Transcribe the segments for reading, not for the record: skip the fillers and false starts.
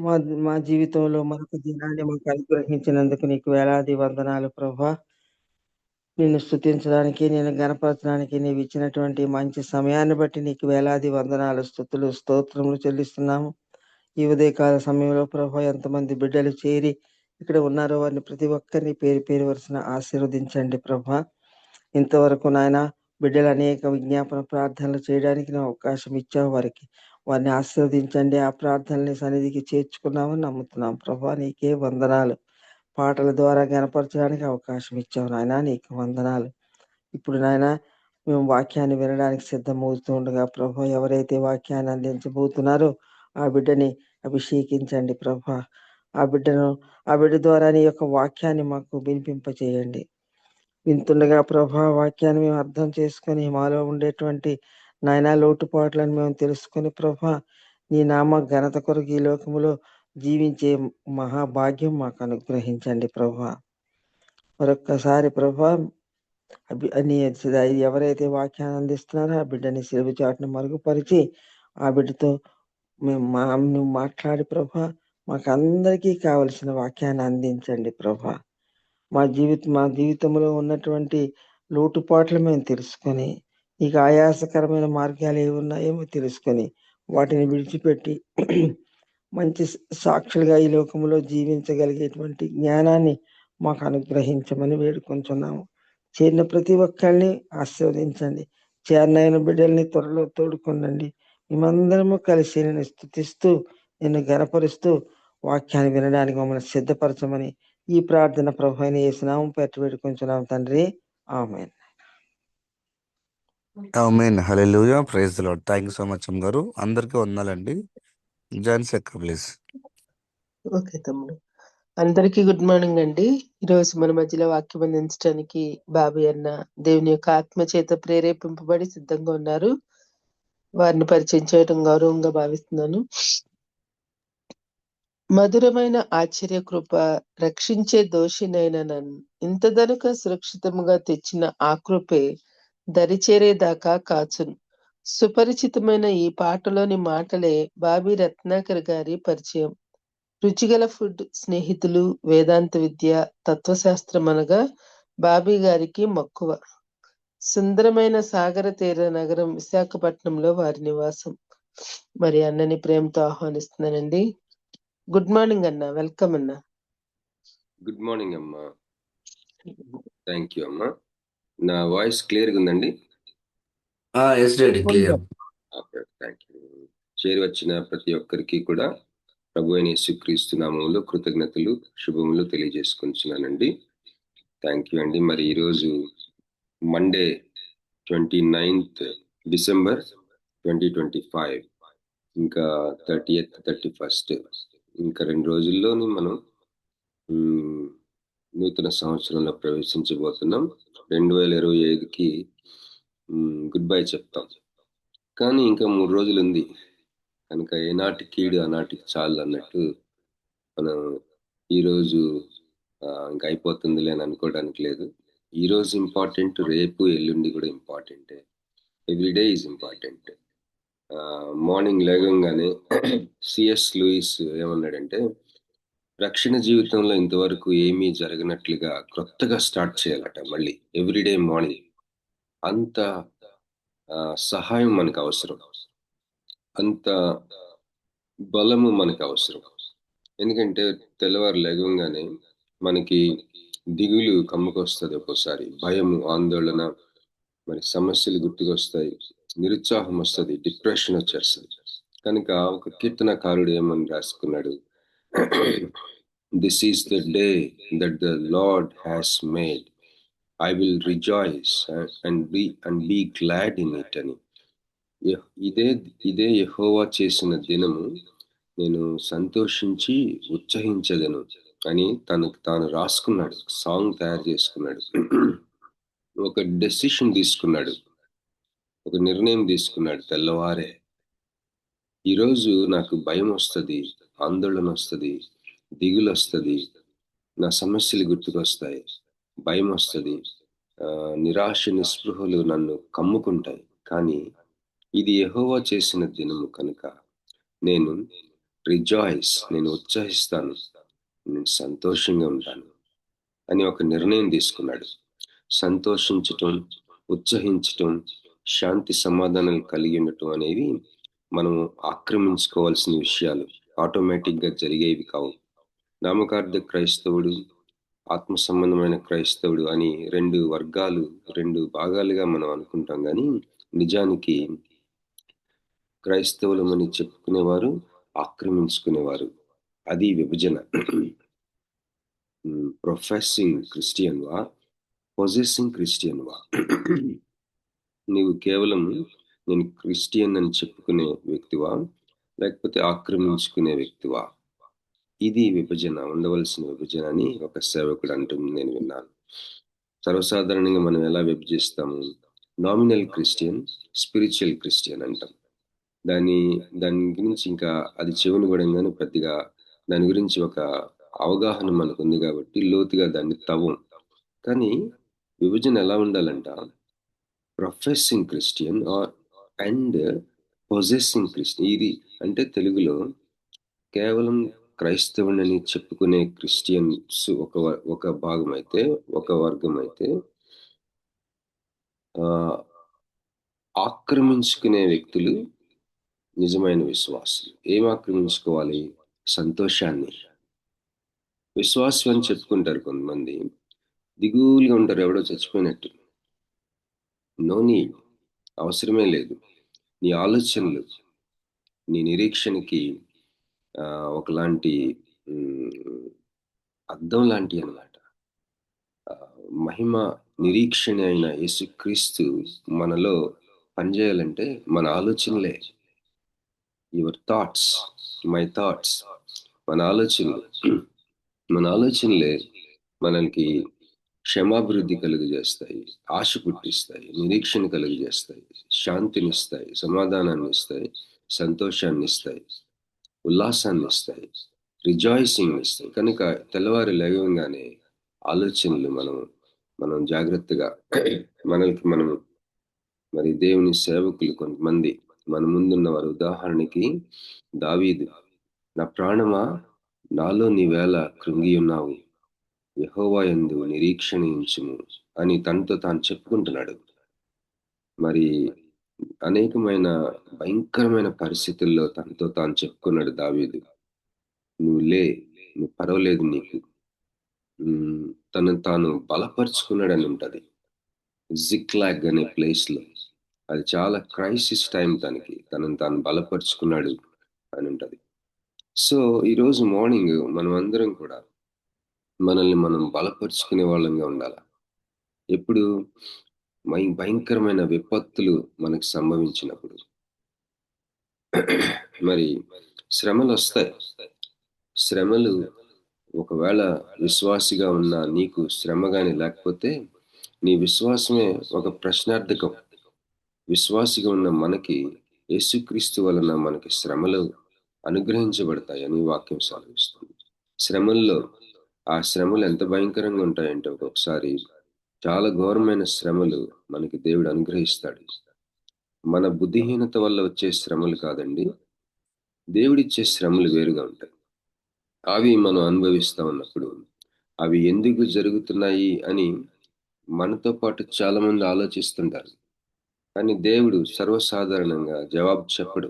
మా మా జీవితంలో మరొక దినాన్ని మాకు అనుగ్రహించినందుకు నీకు వేలాది వందనాలు ప్రభా. నిన్ను స్తుతించడానికి, నేను గణపరచడానికి నీవు ఇచ్చినటువంటి మంచి సమయాన్ని బట్టి నీకు వేలాది వందనాలు, స్తుతులు, స్తోత్రములు చెల్లిస్తున్నాము. ఈ ఉదయకాల సమయంలో ప్రభా ఎంతమంది బిడ్డలు చేరి ఇక్కడ ఉన్నారో వారిని ప్రతి ఒక్కరిని పేరు పేరు వరుసన ఆశీర్వదించండి ప్రభా. ఇంతవరకు నాయన బిడ్డలు అనేక విజ్ఞాపన ప్రార్థనలు చేయడానికి నా అవకాశం ఇచ్చావు. వారిని ఆశీర్వదించండి. ఆ ప్రార్థనని సన్నిధికి చేర్చుకున్నామని నమ్ముతున్నాం ప్రభా. నీకే వందనాలు. పాటల ద్వారా గనపరచడానికి అవకాశం ఇచ్చావు నాయన, నీకు వందనాలు. ఇప్పుడు నాయన మేము వాక్యాన్ని వినడానికి సిద్ధమవుతూ ఉండగా ప్రభా, ఎవరైతే వాక్యాన్ని అందించబోతున్నారో ఆ బిడ్డని అభిషేకించండి ప్రభా. ఆ బిడ్డ ద్వారా నీ యొక్క వాక్యాన్ని మాకు వినిపింపచేయండి. వింటుండగా ప్రభా వాక్యాన్ని మేము అర్థం చేసుకొని మాలో ఉండేటువంటి నాయనా లోటుపాట్లను మేము తెలుసుకొని ప్రభా నీ నామ ఘనత కొరకు ఈ లోకములో జీవించే మహాభాగ్యం మాకు అనుగ్రహించండి ప్రభా. మరొక్కసారి ప్రభా ఎవరైతే వాక్యాన్ని అందిస్తున్నారో ఆ బిడ్డని సిలువ చాటును మరుగుపరిచి ఆ బిడ్డతో నువ్వు మాట్లాడి ప్రభా మాకు అందరికీ కావలసిన వాక్యాన్ని అందించండి ప్రభా. మా జీవితంలో ఉన్నటువంటి లోటుపాట్లు మేము తెలుసుకొని నీకు ఆయాసకరమైన మార్గాలు ఏమి ఉన్నాయేమో తెలుసుకొని వాటిని విడిచిపెట్టి మంచి సాక్షులుగా ఈ లోకంలో జీవించగలిగేటువంటి జ్ఞానాన్ని మాకు అనుగ్రహించమని వేడుకుంటున్నాము. చేరిన ప్రతి ఒక్కరిని ఆశీర్వదించండి. చేరినైన బిడ్డల్ని త్వరలో తోడుకొనండి. మేమందరము కలిసి నేను స్తుతిస్తూ నిన్ను గణపరుస్తూ వాక్యాన్ని వినడానికి మమ్మల్ని సిద్ధపరచమని ఈ ప్రార్థన ప్రభు అయిన యేసునామం పెట్టి వేడుకుంటున్నాం తండ్రి. ఆమేన్. ఆమేన్. హల్లెలూయా. Praise the lord. Thank you so much గారు. అందరికీ వందనాలండి. జాన్స్ ఎక్క ప్లీజ్. ఓకే తమ్ముడు. అందరికీ గుడ్ మార్నింగ్ అండి. ఈరోజు మన మధ్యలో వాక్యం అందించడానికి బాబీ అన్న దేవుని యొక్క ఆత్మ చేత ప్రేరేపింపబడి సిద్ధంగా ఉన్నారు. వారిని పరిచయం చేయడం గౌరవంగా భావిస్తున్నాను. మధురమైన ఆశ్చర్య కృప రక్షించే దోషినైన నన్ను ఇంతదనుక సురక్షితముగా తెచ్చిన ఆ కృపే దరిచేరేదాకా కాచును. సుపరిచితమైన ఈ పాటలోని మాటలే బాబీ రత్నాకర్ గారి పరిచయం. రుచిగల ఫుడ్, స్నేహితులు, వేదాంత విద్య, తత్వశాస్త్రం అనగా బాబీ గారికి మక్కువ. సుందరమైన సాగర తీర నగరం విశాఖపట్నంలో వారి నివాసం. మరి అన్నని ప్రేమతో ఆహ్వానిస్తున్నానండి. గుడ్ మార్నింగ్ అన్న, వెల్కమ్ అన్న. గుడ్ మార్నింగ్ అమ్మా. థ్యాంక్ యూ అమ్మా. నా వాయిస్ క్లియర్గా ఉందండి? Yes daddy, clear. Okay, thank you. చేరి వచ్చిన ప్రతి ఒక్కరికి కూడా ప్రభు అయిన యేసుక్రీస్తు నామములో కృతజ్ఞతలు, శుభములు తెలియజేసుకుంటున్నానండి. థ్యాంక్ యూ అండి. మరి ఈరోజు మండే 29th డిసెంబర్ 2025, ఇంకా 30th 31st, ఇంకా 2 రోజుల్లోని మనం నూతన సంవత్సరంలో ప్రవేశించబోతున్నాం. 2025కి గుడ్ బై చెప్తాం. కానీ ఇంకా 3 రోజులు ఉంది కనుక ఏనాటి కీడు ఆనాటికి చాలు అన్నట్టు మనం ఈరోజు ఇంకా అయిపోతుందిలే అని అనుకోవడానికి లేదు. ఈరోజు ఇంపార్టెంట్, రేపు ఎల్లుండి కూడా ఇంపార్టెంటే. Everyday is important. మార్నింగ్ లేగంగానే సిఎస్ లూయిస్ ఏమన్నాడంటే, రక్షణ జీవితంలో ఇంతవరకు ఏమీ జరగనట్లుగా కొత్తగా స్టార్ట్ చేయాలట మళ్ళీ ఎవ్రీడే మార్నింగ్. అంత సహాయం మనకు అవసరం, అంత బలము మనకు అవసరం. ఎందుకంటే తెల్లవారు లేగంగానే మనకి దిగులు కమ్ముకొస్తుంది, ఒక్కోసారి భయము, ఆందోళన, మరి సమస్యలు గుర్తుకొస్తాయి, నిరుత్సాహం వస్తుంది, డిప్రెషన్ వచ్చేస్తుంది. కనుక ఒక కీర్తనకారుడు ఏమని రాసుకున్నాడు, this is the day that the Lord has made, I will rejoice and be glad in it అని. ఇదే యెహోవా చేసిన దినము, నేను సంతోషించి ఉత్సహించదను అని తనకు తాను రాసుకున్నాడు, సాంగ్ తయారు చేసుకున్నాడు. ఒక డెసిషన్ తీసుకున్నాడు, ఒక నిర్ణయం తీసుకున్నాడు తెల్లవారే. ఈరోజు నాకు భయం వస్తుంది, ఆందోళన వస్తుంది, దిగులు వస్తుంది, నా సమస్యలు గుర్తుకొస్తాయి, భయం వస్తుంది, నిరాశ నిస్పృహలు నన్ను కమ్ముకుంటాయి. కానీ ఇది యెహోవా చేసిన దినము కనుక నేను రిజాయిస్, నేను ఉత్సహిస్తాను, నేను సంతోషంగా ఉంటాను అని ఒక నిర్ణయం తీసుకున్నాడు. సంతోషించటం, ఉత్సహించటం, శాంతి సమాధానాలు కలిగి ఉండటం అనేవి మనం ఆక్రమించుకోవాల్సిన విషయాలు, ఆటోమేటిక్గా జరిగేవి కావు. నామకార్థ క్రైస్తవుడు, ఆత్మ సంబంధమైన క్రైస్తవుడు అని రెండు వర్గాలు, రెండు భాగాలుగా మనం అనుకుంటాం. కానీ నిజానికి క్రైస్తవులమని చెప్పుకునేవారు, ఆక్రమించుకునేవారు. అది విభజన. ప్రొఫెసింగ్ క్రిస్టియన్ వా, పొజెసింగ్ క్రిస్టియన్ వా? నీవు కేవలం నేను క్రిస్టియన్ అని చెప్పుకునే వ్యక్తివా, లేకపోతే ఆక్రమించుకునే వ్యక్తివా? ఇది విభజన, ఉండవలసిన విభజన అని ఒక సేవకుడు అంటుంది, నేను విన్నాను. సర్వసాధారణంగా మనం ఎలా విభజిస్తాము? నామినల్ క్రిస్టియన్, స్పిరిచువల్ క్రిస్టియన్ అంటాం. దాని గురించి ఇంకా అది చెవిని పడంగానే పెద్దగా దాని గురించి ఒక అవగాహన మనకు ఉంది కాబట్టి లోతుగా దాన్ని తవ్వం. కానీ విభజన ఎలా ఉండాలంట? Professing Christian and possessing Christian. ఇది అంటే తెలుగులో కేవలం క్రైస్తవుని చెప్పుకునే క్రిస్టియన్స్ ఒక భాగం అయితే, ఒక వర్గం అయితే, ఆక్రమించుకునే వ్యక్తులు నిజమైన విశ్వాసులు. ఏం ఆక్రమించుకోవాలి? సంతోషాన్ని. విశ్వాసం అని చెప్పుకుంటారు కొంతమంది, దిగులుగా ఉంటారు, ఎవడో చచ్చిపోయినట్టు. నో నీడ్, అవసరమే లేదు. నీ ఆలోచనలు, నీ నిరీక్షణకి ఒకలాంటి అద్దం లాంటివి అన్నమాట. మహిమ నిరీక్షణ అయిన యేసుక్రీస్తు మనలో పనిచేయాలంటే మన ఆలోచనలే, యువర్ థాట్స్, మై థాట్స్, మన ఆలోచనలే మనకి క్షమాభివృద్ధి కలుగజేస్తాయి, ఆశ పుట్టిస్తాయి, నిరీక్షణ కలుగజేస్తాయి, శాంతినిస్తాయి, సమాధానాన్ని ఇస్తాయి, సంతోషాన్ని ఇస్తాయి, ఉల్లాసాన్ని ఇస్తాయి, రిజాయిసింగ్ ఇస్తాయి. కనుక తెల్లవారి లేవగానే ఆలోచనలు మనం జాగ్రత్తగా మనము మరి దేవుని సేవకులు కొంతమంది మన ముందున్న వారు, ఉదాహరణకి దావీదు, నా ప్రాణమా నాలో నీవేళ కృంగి ఉన్నావు, యెహోవా యందు నిరీక్షణ ఉంచుము అని తనతో తాను చెప్పుకుంటున్నాడు. మరి అనేకమైన భయంకరమైన పరిస్థితుల్లో తనతో తాను చెప్పుకున్నాడు దావీదు. నువ్వు పర్వాలేదు, నీకు తను తాను బలపరుచుకున్నాడని ఉంటుంది. జిక్లాగ్ అనే ప్లేస్లో అది చాలా క్రైసిస్ టైం, తనను తాను బలపరుచుకున్నాడు అని ఉంటుంది. సో ఈరోజు మార్నింగ్ మనం అందరం కూడా మనల్ని మనం బలపరుచుకునే వాళ్ళంగా ఉండాలి. ఎప్పుడు? భయంకరమైన విపత్తులు మనకు సంభవించినప్పుడు. మరి శ్రమలు వస్తాయి. శ్రమలు ఒకవేళ విశ్వాసిగా ఉన్న నీకు శ్రమ కానీ లేకపోతే నీ విశ్వాసమే ఒక ప్రశ్నార్థకం. విశ్వాసిగా ఉన్న మనకి యేసుక్రీస్తు వలన మనకి శ్రమలు అనుగ్రహించబడతాయని వాక్యం సెలవిస్తుంది. శ్రమల్లో ఆ శ్రమలు ఎంత భయంకరంగా ఉంటాయంటే ఒక్కొక్కసారి చాలా ఘోరమైన శ్రమలు మనకి దేవుడు అనుగ్రహిస్తాడు. మన బుద్ధిహీనత వల్ల వచ్చే శ్రమలు కాదండి, దేవుడిచ్చే శ్రమలు వేరుగా ఉంటాయి. అవి మనం అనుభవిస్తూ ఉన్నప్పుడు అవి ఎందుకు జరుగుతున్నాయి అని మనతో పాటు చాలా మంది ఆలోచిస్తుంటారు. కానీ దేవుడు సర్వసాధారణంగా జవాబు చెప్పడు.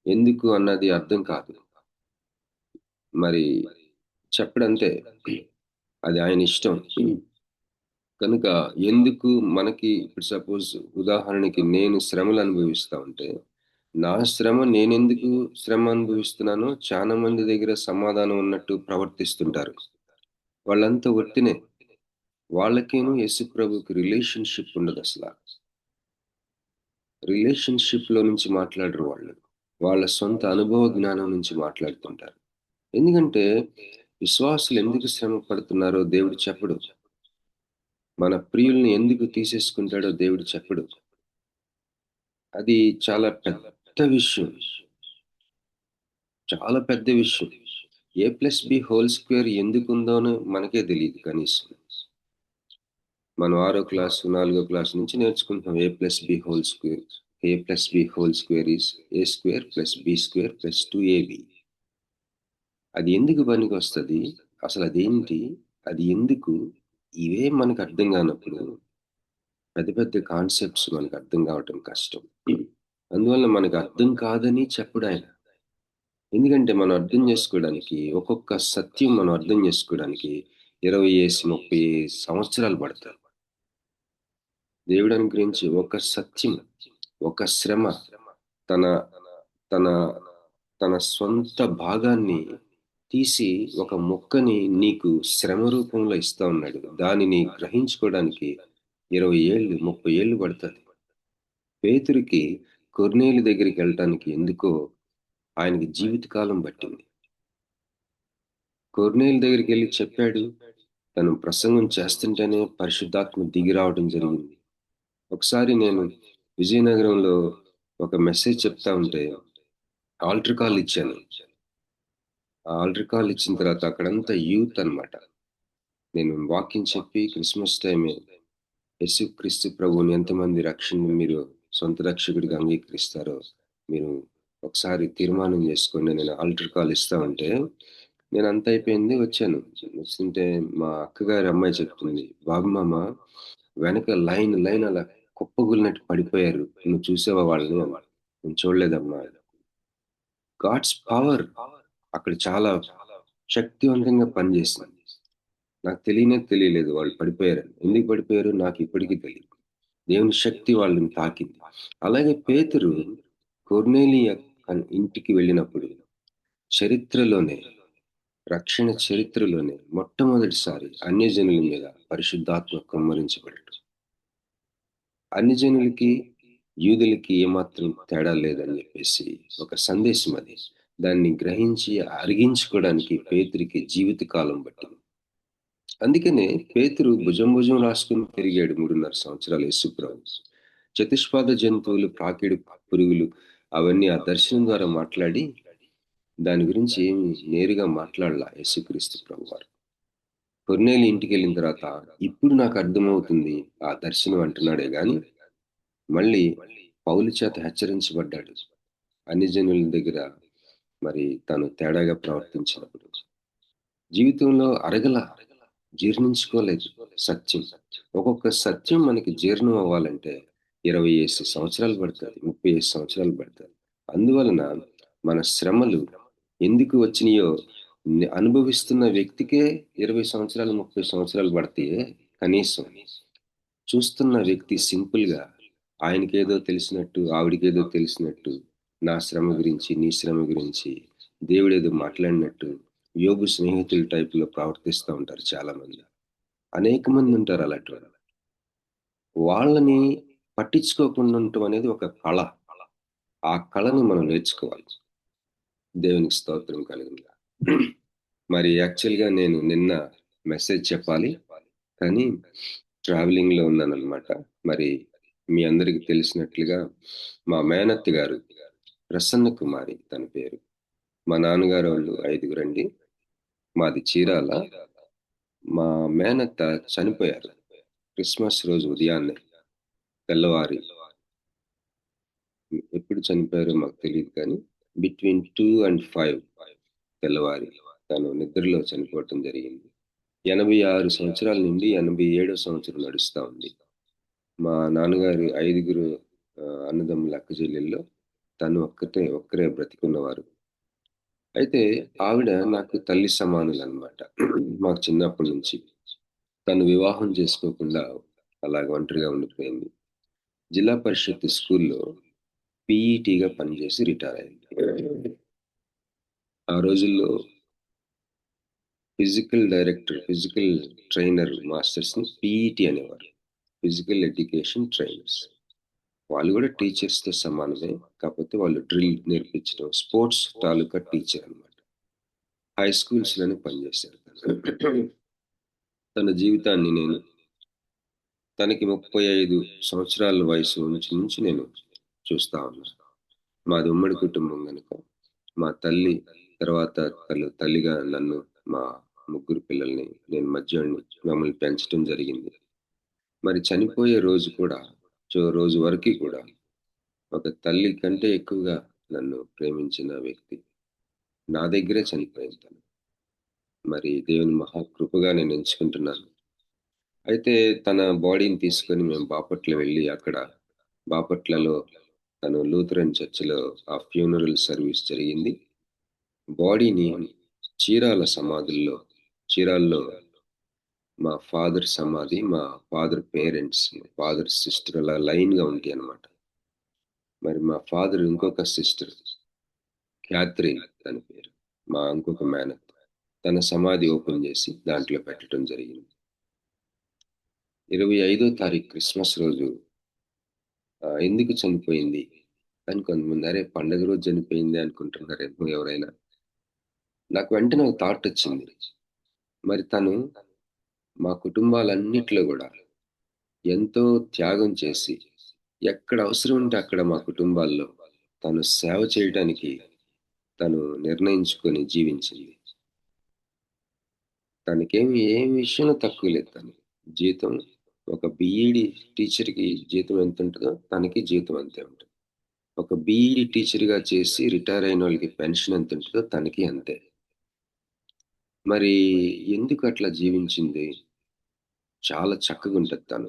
ఎందుకు అన్నది అర్థం కాదు, మరి చెప్పడంతే, అది ఆయన ఇష్టం. కనుక ఎందుకు మనకి ఇప్పుడు సపోజ్ ఉదాహరణకి నేను శ్రమలు అనుభవిస్తా ఉంటే, నా శ్రమ నేనెందుకు శ్రమ అనుభవిస్తున్నానో చాలా మంది దగ్గర సమాధానం ఉన్నట్టు ప్రవర్తిస్తుంటారు. వాళ్ళంతా ఒట్టినే, వాళ్ళకేను యేసు ప్రభుకి రిలేషన్షిప్ ఉండదు. అసలు రిలేషన్షిప్ లో నుంచి మాట్లాడరు వాళ్ళు, వాళ్ళ సొంత అనుభవ జ్ఞానం నుంచి మాట్లాడుతుంటారు. ఎందుకంటే విశ్వాసులు ఎందుకు శ్రమ పడుతున్నారో దేవుడు చెప్పడు. మన ప్రియుల్ని ఎందుకు తీసేసుకుంటాడో దేవుడు చెప్పడు. అది చాలా పెద్ద విషయం, చాలా పెద్ద విషయం. A+B² ఎందుకు ఉందోనో మనకే తెలియదు. కనీసం మనం 6వ క్లాసు 4వ క్లాసు నుంచి నేర్చుకుంటాం A+B². a plus b whole square is a square plus b square plus 2ab. అది ఎందుకు పనికి వస్తుంది, అసలు అదేంటి, అది ఎందుకు, ఇవే మనకు అర్థం కానప్పుడు పెద్ద పెద్ద కాన్సెప్ట్స్ మనకు అర్థం కావటం కష్టం. అందువల్ల మనకు అర్థం కాదని చెప్పడు ఆయన. ఎందుకంటే మనం అర్థం చేసుకోవడానికి, ఒక్కొక్క సత్యం మనం అర్థం చేసుకోవడానికి 20-30 సంవత్సరాలు పడతాయి. దేవుడు అనుగ్రహించి ఒక సత్యం, ఒక శ్రమ, తన తన తన సొంత భాగాన్ని తీసి ఒక మొక్కని నీకు శ్రమ రూపంలో ఇస్తా ఉన్నాడు. దానిని గ్రహించుకోవడానికి 20 ఏళ్ళు 30 ఏళ్ళు పడుతుంది. పేతురికి కొర్నేలి దగ్గరికి వెళ్ళటానికి ఎందుకో ఆయనకి జీవితకాలం పట్టింది. కొర్నేలి దగ్గరికి వెళ్ళి చెప్పాడు, తను ప్రసంగం చేస్తుంటేనే పరిశుద్ధాత్మ దిగి రావడం జరిగింది. ఒకసారి నేను విజయనగరంలో ఒక మెసేజ్ చెప్తా ఉంటే ఆల్టర్ కాల్ ఇచ్చాను. ఆ ఆల్టర్ కాల్ ఇచ్చిన తర్వాత అక్కడంతా యూత్ అన్నమాట. నేను వాక్యం చెప్పి క్రిస్మస్ టైమే యేసుక్రీస్తు ప్రభువుని ఎంతమంది రక్షణ మీరు సొంత రక్షకుడిగా అంగీకరిస్తారో మీరు ఒకసారి తీర్మానం చేసుకోండి, నేను ఆల్టర్ కాల్ ఇస్తా ఉంటే నేను అంత అయిపోయింది వచ్చాను. వస్తుంటే మా అక్కగారి అమ్మాయి చెప్తుంది, బాబు మామ వెనక లైన్ లైన్ అలా కుప్పగులినట్టు పడిపోయారు, నువ్వు చూసావా వాళ్ళని? నేను చూడలేదమ్మా. గాడ్స్ పవర్ అక్కడ చాలా శక్తివంతంగా పనిచేసింది. నాకు తెలియలేదు వాళ్ళు పడిపోయారని. ఎందుకు పడిపోయారు నాకు ఇప్పటికీ తెలియదు. దేవుని శక్తి వాళ్ళని తాకింది. అలాగే పేతురు కొర్నేలియ ఇంటికి వెళ్ళినప్పుడు చరిత్రలోనే, రక్షణ చరిత్రలోనే మొట్టమొదటిసారి అన్యజనుల మీద పరిశుద్ధాత్మ కుమ్మరించబడటం. అన్యజనులకి యూదులకి ఏమాత్రం తేడా లేదని చెప్పేసి ఒక సందేశం అది. దాన్ని గ్రహించి అరిగించుకోవడానికి పేతురికి జీవితకాలం పట్టింది. అందుకనే పేతురు భుజం రాసుకుని తిరిగాడు 3.5 సంవత్సరాలు యేసుప్రభు. చతుష్పాద జంతువులు, ప్రాకిడు పురుగులు అవన్నీ ఆ దర్శనం ద్వారా మాట్లాడి దాని గురించి ఏమి నేరుగా మాట్లాడలా యేసుక్రీస్తు ప్రభు వారు. కొర్నేలి ఇంటికి వెళ్ళిన తర్వాత ఇప్పుడు నాకు అర్థమవుతుంది ఆ దర్శనం అంటున్నాడే గాని మళ్ళీ పౌలు చేత హెచ్చరించబడ్డాడు. అన్ని జనుల దగ్గర మరి తను తేడాగా ప్రవర్తించినప్పుడు జీవితంలో అరగల, జీర్ణించుకోలేదు సత్యం. ఒక్కొక్క సత్యం మనకి జీర్ణం అవ్వాలంటే 25 సంవత్సరాలు పడుతుంది, 35 సంవత్సరాలు పడుతుంది. అందువలన మన శ్రమలు ఎందుకు వచ్చినాయో అనుభవిస్తున్న వ్యక్తికే 20 సంవత్సరాలు 30 సంవత్సరాలు పడతాయే కనీసం. చూస్తున్న వ్యక్తి సింపుల్ గా ఆయనకేదో తెలిసినట్టు, ఆవిడికేదో తెలిసినట్టు, నా శ్రమ గురించి, నీ శ్రమ గురించి దేవుడేదో మాట్లాడినట్టు యోగు స్నేహితుల టైపులో ప్రవర్తిస్తూ ఉంటారు చాలా మంది. అనేక మంది ఉంటారు అలాంటి వాళ్ళు. వాళ్ళని పట్టించుకోకుండా ఉండటం అనేది ఒక కళ. ఆ కళని మనం నేర్చుకోవాలి. దేవునికి స్తోత్రం కలిగిందా. మరి యాక్చువల్గా నేను నిన్న మెసేజ్ చెప్పాలి కానీ ట్రావెలింగ్ లో ఉన్నాను అనమాట. మరి మీ అందరికి తెలిసినట్లుగా మా మేనత్త గారు ప్రసన్న కుమారి తన పేరు. మా నాన్నగారు వాళ్ళు 5 మాది చీరాల. మా మేనత్త చనిపోయారు క్రిస్మస్ రోజు ఉదయాన్నే, తెల్లవారి. ఎప్పుడు చనిపోయారో మాకు తెలియదు కానీ బిట్వీన్ 2 and 5 తెల్లవారి తను నిద్రలో చనిపోవటం జరిగింది. 86 సంవత్సరాల నుండి 87వ సంవత్సరం నడుస్తూ ఉంది. మా నాన్నగారి 5 అన్నదమ్ముల అక్క చెల్లెల్లో తను ఒక్కరే బ్రతికున్నవారు. అయితే ఆవిడ నాకు తల్లి సమానులు అనమాట. మాకు చిన్నప్పటి నుంచి తను వివాహం చేసుకోకుండా అలాగ ఒంటరిగా ఉండిపోయింది. జిల్లా పరిషత్ స్కూల్లో పీఈటీగా పనిచేసి రిటైర్ అయింది. ఆ రోజుల్లో ఫిజికల్ ట్రైనర్ మాస్టర్స్ ని పీఈటీ అనేవారు, ఫిజికల్ ఎడ్యుకేషన్ ట్రైనర్స్. వాళ్ళు కూడా టీచర్స్ తో సమానమే, కాకపోతే వాళ్ళు డ్రిల్ నేర్పించడం, స్పోర్ట్స్ తాలూకా టీచర్ అనమాట. హై స్కూల్స్ లోనే పనిచేశారు. తన జీవితాన్ని నేను తనకి 35 సంవత్సరాల వయసు నుంచి నేను చూస్తా ఉన్నాను. మాది ఉమ్మడి కుటుంబం కనుక మా తల్లి తర్వాత తల్లిగా నన్ను, మా 3 పిల్లల్ని, నేను మధ్యని, మమ్మల్ని పెంచడం జరిగింది. మరి చనిపోయే రోజు వరకు కూడా ఒక తల్లి కంటే ఎక్కువగా నన్ను ప్రేమించిన వ్యక్తి నా దగ్గరే చనిపోయింది తను. మరి దేవుని మహాకృపగా నేను ఎంచుకుంటున్నాను. అయితే తన బాడీని తీసుకొని మేము బాపట్ల వెళ్ళి అక్కడ బాపట్లలో తను లూథరన్ చర్చిలో ఆ ఫ్యూనరల్ సర్వీస్ జరిగింది. బాడీని చీరాల్లో మా ఫాదర్ సమాధి, మా ఫాదర్ పేరెంట్స్, మా ఫాదర్ సిస్టర్ అలా లైన్‌గా ఉంటాయి అన్నమాట. మరి మా ఫాదర్ ఇంకొక సిస్టర్ క్యాథరిన్ తన పేరు. మా ఇంకొక మేనత్త. తన సమాధి ఓపెన్ చేసి దాంట్లో పెట్టడం జరిగింది. 25వ తారీఖు క్రిస్మస్ రోజు ఎందుకు చనిపోయింది అని కొంతమంది అరే పండగ రోజు చనిపోయింది అనుకుంటున్నారేమో ఎవరైనా. నాకు వెంటనే ఒక థాట్ వచ్చింది. మరి తను మా కుటుంబాలన్నిట్లో కూడా ఎంతో త్యాగం చేసి ఎక్కడ అవసరం ఉంటే అక్కడ మా కుటుంబాల్లో తను సేవ చేయడానికి తను నిర్ణయించుకొని జీవించింది. తనకేమి ఏ విషయంలో తక్కువ లేదు. తను జీతం ఒక బీఈడి టీచర్‌కి జీతం ఎంత ఉంటదో తనకి జీతం అంతే ఉంటుంది. ఒక బీఈడి టీచర్‌గా చేసి రిటైర్ అయినోళ్ళకి పెన్షన్ ఎంత ఉంటదో తనకి అంతే. మరి ఎందుకు అట్లా జీవించింది? చాలా చక్కగుంటది తను.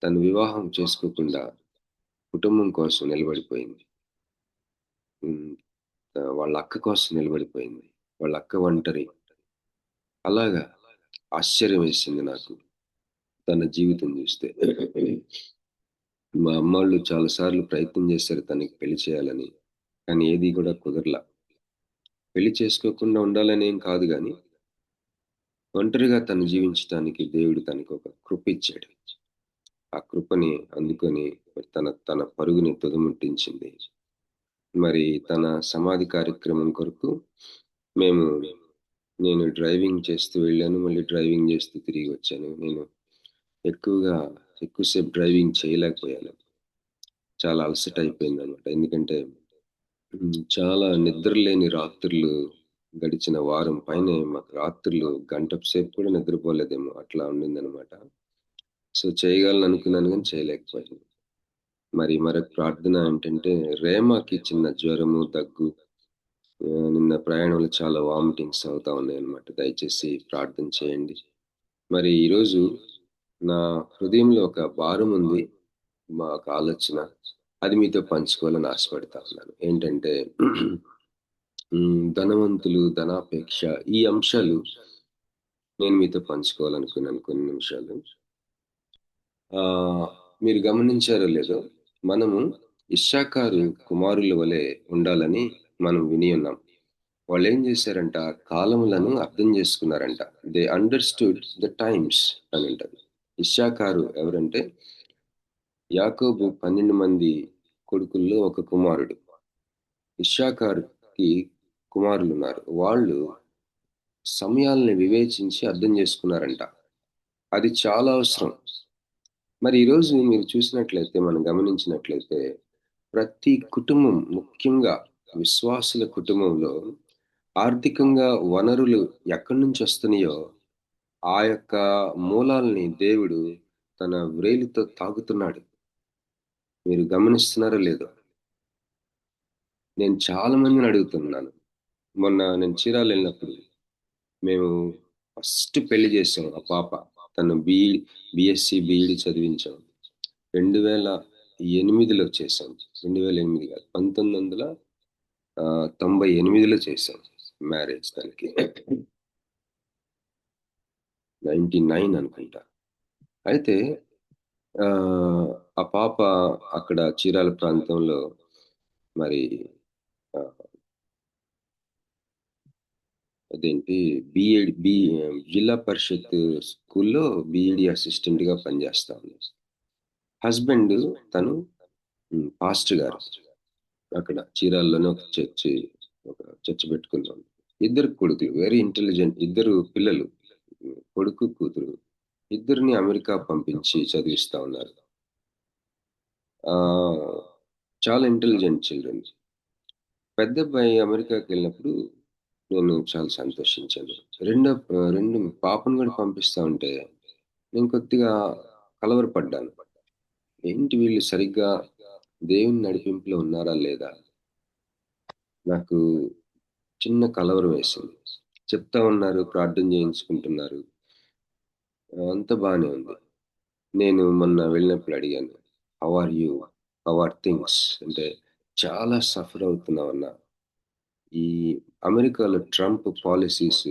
తను వివాహం చేసుకోకుండా కుటుంబం కోసం నిలబడిపోయింది. హ్మ్. వాళ్ళ అక్క కోసం నిలబడిపోయింది. వాళ్ళ అక్క ఒంటరి. అలాగా ఆశ్చర్యం వేసింది నాకు తన జీవితం చూస్తే. మా అమ్మోళ్ళు చాలా సార్లు ప్రయత్నం చేశారు తనకి పెళ్లి చేయాలని. కానీ ఏది కూడా కుదరలా. పెళ్లి చేసుకోకుండా ఉండాలని ఏం కాదు గానీ, ఒంటరిగా తను జీవించటానికి దేవుడు తనకొక కృప ఇచ్చాడు. ఆ కృపని అందుకొని మరి తన పరుగుని తుదముట్టించింది. మరి తన సమాధి కార్యక్రమం కొరకు మేము నేను డ్రైవింగ్ చేస్తూ వెళ్ళాను. మళ్ళీ డ్రైవింగ్ చేస్తూ తిరిగి వచ్చాను. నేను ఎక్కువసేపు డ్రైవింగ్ చేయలేకపోయాను. చాలా అలసట అయిపోయిందనమాట. ఎందుకంటే చాలా నిద్రలేని రాత్రులు గడిచిన వారం పైనే మాకు రాత్రులు గంటపు సేపు కూడా నిద్రపోలేదేమో అట్లా ఉండిందనమాట. సో, చేయగలను అనుకున్నాను గానీ చేయలేకపోయాను. మరి మరొక ప్రార్థన ఏంటంటే రేమాకి చిన్న జ్వరము, దగ్గు నిన్న ప్రయాణంలో చాలా వామిటింగ్స్ అవుతా ఉన్నాయన్నమాట. దయచేసి ప్రార్థన చేయండి. మరి ఈరోజు నా హృదయంలో ఒక భారం ఉంది. మా ఒక ఆలోచన. అది మీతో పంచుకోవాలని ఆశపడతా ఉన్నాను. ఏంటంటే ధనవంతులు, ధనాపేక్ష ఈ అంశాలు నేను మీతో పంచుకోవాలనుకున్నాను కొన్ని నిమిషాలు. మీరు గమనించారో లేదో మనము ఇశ్శాఖారు కుమారుల వలె ఉండాలని మనం విని ఉన్నాం. వాళ్ళేం చేశారంట కాలములను అర్థం చేసుకున్నారంట. దే అండర్‌స్టూడ్ ద టైమ్స్ అని ఉంటది. ఇశ్శాఖారు ఎవరంటే యాకోబు 12 మంది కొడుకుల్లో ఒక కుమారుడు. ఇశ్శాఖారుకి కుమారులున్నారు. వాళ్ళు సమయాల్ని వివేచించి అర్థం చేసుకున్నారంట. అది చాలా అవసరం. మరి ఈరోజు మీరు చూసినట్లయితే మనం గమనించినట్లయితే ప్రతి కుటుంబం ముఖ్యంగా విశ్వాసుల కుటుంబంలో ఆర్థికంగా వనరులు ఎక్కడి నుంచి వస్తున్నాయో ఆ యొక్క మూలాల్ని దేవుడు తన వ్రేలితో తాకుతున్నాడు. మీరు గమనిస్తున్నారో లేదో? నేను చాలా మందిని అడుగుతున్నాను. మొన్న నేను చీరాల వెళ్ళినప్పుడు మేము ఫస్ట్ పెళ్లి చేసాం ఆ పాప. తను బీఎస్సీ బీఈడి చదివించాం. 2008లో చేశాం. 2008 కాదు 1998లో చేశాం మ్యారేజ్ తనకి. 99 అనుకుంటా. అయితే ఆ పాప అక్కడ చీరాల ప్రాంతంలో మరి అదేంటి జిల్లా పరిషత్ స్కూల్లో బీఈడి అసిస్టెంట్‌గా పనిచేస్తా ఉంది. హస్బెండ్ తను పాస్టర్ గారు. అక్కడ చీరాల్లోనే ఒక చర్చ్ పెట్టుకున్నాం. ఇద్దరు కొడుకులు వెరీ ఇంటెలిజెంట్. ఇద్దరు పిల్లలు కొడుకు, కూతురు. ఇద్దరిని అమెరికా పంపించి చదివిస్తా ఉన్నారు. చాలా ఇంటెలిజెంట్ చిల్డ్రన్. పెద్దబ్బాయి అమెరికాకి వెళ్ళినప్పుడు నేను చాలా సంతోషించాను. రెండు పాపను కూడా పంపిస్తా ఉంటే నేను కొద్దిగా కలవరపడ్డాను. ఏంటి వీళ్ళు సరిగ్గా దేవుని నడిపింపులో ఉన్నారా లేదా? నాకు చిన్న కలవరం వేసింది. చెప్తా ఉన్నారు, ప్రార్థన చేయించుకుంటున్నారు. అంతా బానే ఉంది. నేను మొన్న వెళ్ళినప్పుడు అడిగాను, how are you? How are things? అంటే చాలా సఫర్ అవుతున్నామన్నా. ఈ అమెరికాలో ట్రంప్ పాలసీస్,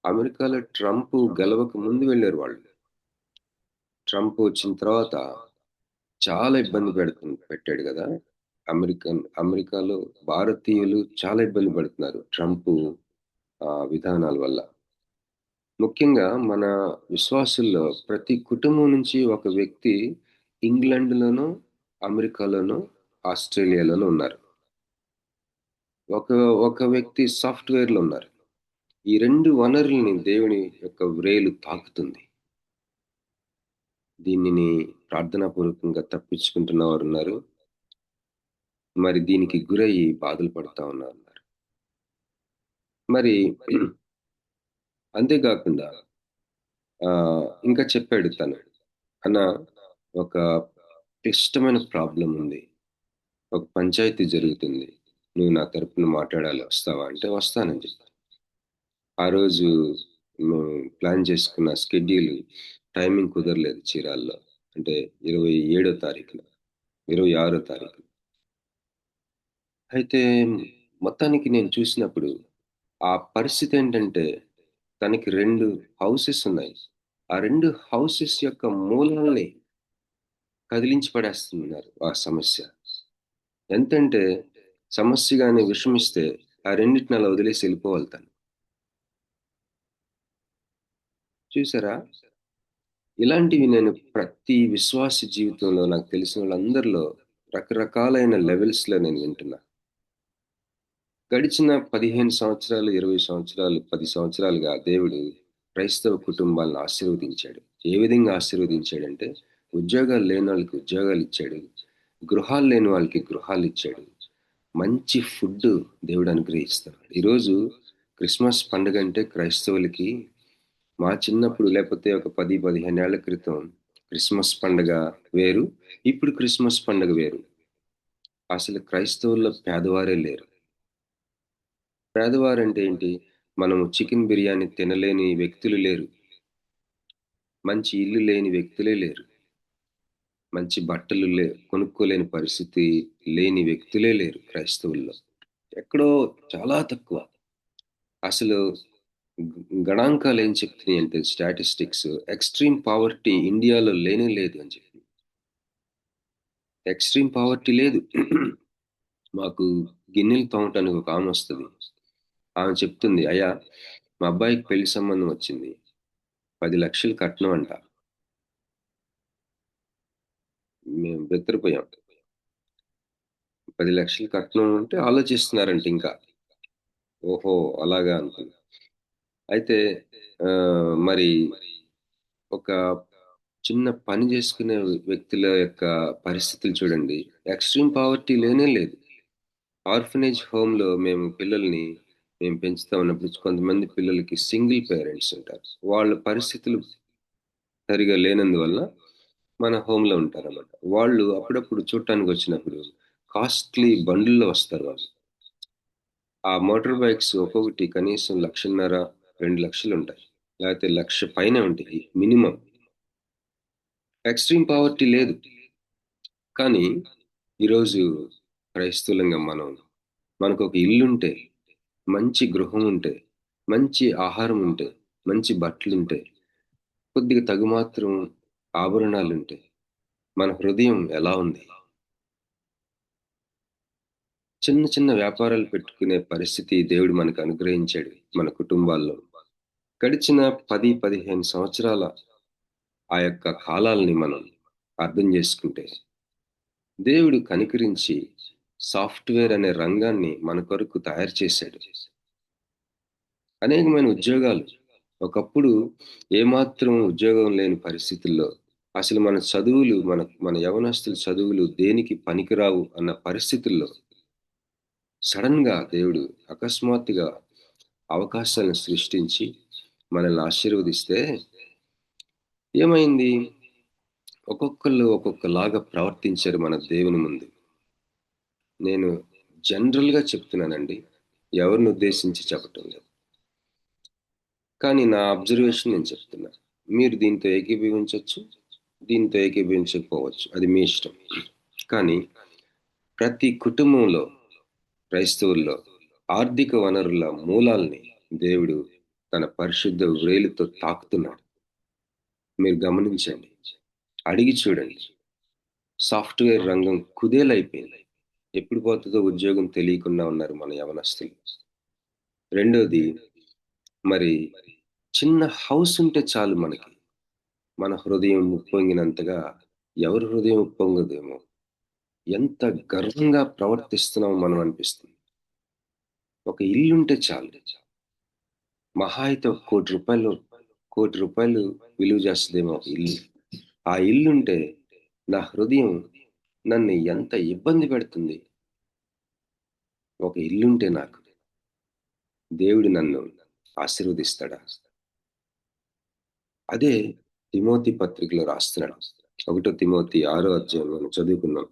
అమెరికాలో ట్రంప్ గెలవక ముందు వెళ్ళారు వాళ్ళు. ట్రంప్ వచ్చిన తర్వాత చాలా ఇబ్బంది పెట్టాడు కదా. అమెరికాలో భారతీయులు చాలా ఇబ్బంది పడుతున్నారు ట్రంప్ విధానాల వల్ల. ముఖ్యంగా మన విశ్వాసుల్లో ప్రతి కుటుంబం నుంచి ఒక వ్యక్తి ఇంగ్లాండ్లోనూ, అమెరికాలోనూ, ఆస్ట్రేలియాలోనూ ఉన్నారు. ఒక ఒక వ్యక్తి సాఫ్ట్వేర్లో ఉన్నారు. ఈ 2 వనరుల్ని దేవుని యొక్క వ్రేలు తాకుతుంది. దీనిని ప్రార్థనాపూర్వకంగా తప్పించుకుంటున్న వారు ఉన్నారు. మరి దీనికి గురయ్యి బాధలు పడుతా ఉన్నారు. మరి అంతేకాకుండా ఇంకా చెప్పాడు తను, అన్న ఒక క్లిష్టమైన ప్రాబ్లం ఉంది, ఒక పంచాయతీ జరుగుతుంది, నువ్వు నా తరపున మాట్లాడాలి, వస్తావా అంటే వస్తానని చెప్పి ఆ రోజు మేము ప్లాన్ చేసుకున్న షెడ్యూల్ టైమింగ్ కుదరలేదు చీరాల్లో. అంటే 27వ తారీఖున 26వ తారీఖు. అయితే మొత్తానికి నేను చూసినప్పుడు ఆ పరిస్థితి ఏంటంటే, తనకి 2 హౌసెస్ ఉన్నాయి. ఆ 2 హౌసెస్ యొక్క మూలాల్ని కదిలించి పడేస్తున్నారు ఆ సమస్య. ఎంతంటే సమస్యగానే విషమిస్తే ఆ రెండింటిని అలా వదిలేసి వెళ్ళిపోవాలి తను. చూసారా? ఇలాంటివి నేను ప్రతి విశ్వాస జీవితంలో నాకు తెలిసిన వాళ్ళందరిలో రకరకాలైన లెవెల్స్లో నేను వింటున్నా. గడిచిన 15 సంవత్సరాలు, 20 సంవత్సరాలు, 10 సంవత్సరాలుగా దేవుడు క్రైస్తవ కుటుంబాలను ఆశీర్వదించాడు. ఏ విధంగా ఆశీర్వదించాడంటే, ఉద్యోగాలు లేని వాళ్ళకి ఉద్యోగాలు ఇచ్చాడు, గృహాలు లేని వాళ్ళకి గృహాలు ఇచ్చాడు, మంచి ఫుడ్ దేవుడు అనుగ్రహిస్తాడు. ఈరోజు క్రిస్మస్ పండుగ అంటే క్రైస్తవులకి, మా చిన్నప్పుడు లేకపోతే ఒక 10-15 ఏళ్ల క్రితం క్రిస్మస్ పండుగ వేరు, ఇప్పుడు క్రిస్మస్ పండుగ వేరు. అసలు క్రైస్తవుల్లో పేదవారే లేరు. పేదవారంటే ఏంటి? మనము చికెన్ బిర్యానీ తినలేని వ్యక్తులు లేరు. మంచి ఇల్లు లేని వ్యక్తులే లేరు. మంచి బట్టలు కొనుక్కోలేని పరిస్థితి లేని వ్యక్తులే లేరు క్రైస్తవుల్లో. ఎక్కడో చాలా తక్కువ. అసలు గణాంకాలు ఏం చెప్తున్నాయి అంటే, స్టాటిస్టిక్స్, ఎక్స్ట్రీమ్ పావర్టీ ఇండియాలో లేనే లేదు అని చెప్పి. ఎక్స్ట్రీమ్ పావర్టీ లేదు. మాకు గిన్నెలు తోమటానికి ఒక ఆమె వస్తుంది. ఆమె చెప్తుంది, అయ్యా మా అబ్బాయికి పెళ్లి సంబంధం వచ్చింది, 10 లక్షలు కట్నం అంట. మేము బెత్తరిపోయాం. 10 లక్షలు కట్నం అంటే ఆలోచిస్తున్నారంట ఇంకా. ఓహో అలాగా అనుకున్నా. అయితే మరి ఒక చిన్న పని చేసుకునే వ్యక్తుల యొక్క పరిస్థితులు చూడండి. ఎక్స్ట్రీమ్ పావర్టీ లేనే లేదు. ఆర్ఫనేజ్ హోమ్లో మేము పెంచుతా ఉన్నప్పుడు కొంతమంది పిల్లలకి సింగిల్ పేరెంట్స్ ఉంటారు. వాళ్ళ పరిస్థితులు సరిగా లేనందువల్ల మన హోమ్లో ఉంటారన్నమాట. వాళ్ళు అప్పుడప్పుడు చూడటానికి వచ్చినప్పుడు కాస్ట్లీ బండ్లలో వస్తారు వాళ్ళు. ఆ మోటార్ బైక్స్ ఒక్కొక్కటి కనీసం 1,50,000, 2 లక్షలు ఉంటాయి, లేకపోతే 1,00,000 పైన ఉంటాయి మినిమం. ఎక్స్ట్రీమ్ పావర్టీ లేదు. కానీ ఈరోజు క్రైస్తవులంగా మనకు ఒక ఇల్లుంటే, మంచి గృహం ఉంటే, మంచి ఆహారం ఉంటే, మంచి బట్టలుంటే, కొద్దిగా తగుమాత్రం ఆభరణాలుంటే మన హృదయం ఎలా ఉంది? చిన్న చిన్న వ్యాపారాలు పెట్టుకునే పరిస్థితి దేవుడు మనకు అనుగ్రహించాడు మన కుటుంబాల్లో. గడిచిన 10-15 సంవత్సరాల ఆ యొక్క కాలాలని మనం అర్థం చేసుకుంటే, దేవుడు కనికరించి సాఫ్ట్వేర్ అనే రంగాన్ని మన కొరకు తయారు చేశాడు. అనేకమైన ఉద్యోగాలు. ఒకప్పుడు ఏమాత్రం ఉద్యోగం లేని పరిస్థితుల్లో, అసలు మన చదువులు, మన యవనస్తుల చదువులు దేనికి పనికిరావు అన్న పరిస్థితుల్లో సడన్ గా దేవుడు అకస్మాత్తుగా అవకాశాలను సృష్టించి మనల్ని ఆశీర్వదిస్తే ఏమైంది? ఒక్కొక్కళ్ళు ఒక్కొక్కలాగా ప్రవర్తించారు మన దేవుని ముందు. నేను జనరల్గా చెప్తున్నానండి, ఎవరిని ఉద్దేశించి చెప్పటం లేదు. కానీ నా అబ్జర్వేషన్ నేను చెప్తున్నా. మీరు దీంతో ఏకీభవించవచ్చు, దీంతో ఏకీభవించకపోవచ్చు, అది మీ ఇష్టం. కానీ ప్రతి కుటుంబంలో, క్రైస్తవుల్లో ఆర్థిక వనరుల మూలాల్ని దేవుడు తన పరిశుద్ధ వ్రేలుతో తాకుతున్నాడు. మీరు గమనించండి, అడిగి చూడండి. సాఫ్ట్వేర్ రంగం కుదేలైపోయింది. ఎప్పుడు పోతుందో ఉద్యోగం తెలియకుండా ఉన్నారు మన యవనస్తులు. రెండోది, మరి చిన్న హౌస్ ఉంటే చాలు మనకి, మన హృదయం ఉప్పొంగినంతగా ఎవరి హృదయం ఉప్పొంగదేమో, ఎంత గర్వంగా ప్రవర్తిస్తున్నామో మనం అనిపిస్తుంది. ఒక ఇల్లు ఉంటే చాలు, మహా అయితే కోటి రూపాయలు విలువ చేస్తుందేమో ఒక ఇల్లు. ఆ ఇల్లుంటే నా హృదయం నన్ను ఎంత ఇబ్బంది పెడుతుంది. ఒక ఇల్లుంటే నాకు దేవుడు నన్ను ఆశీర్వదిస్తాడా? అదే తిమోతి పత్రికలో రాస్తున్నాడు. 1 తిమోతి 6వ అధ్యాయం మనం చదువుకున్నాం.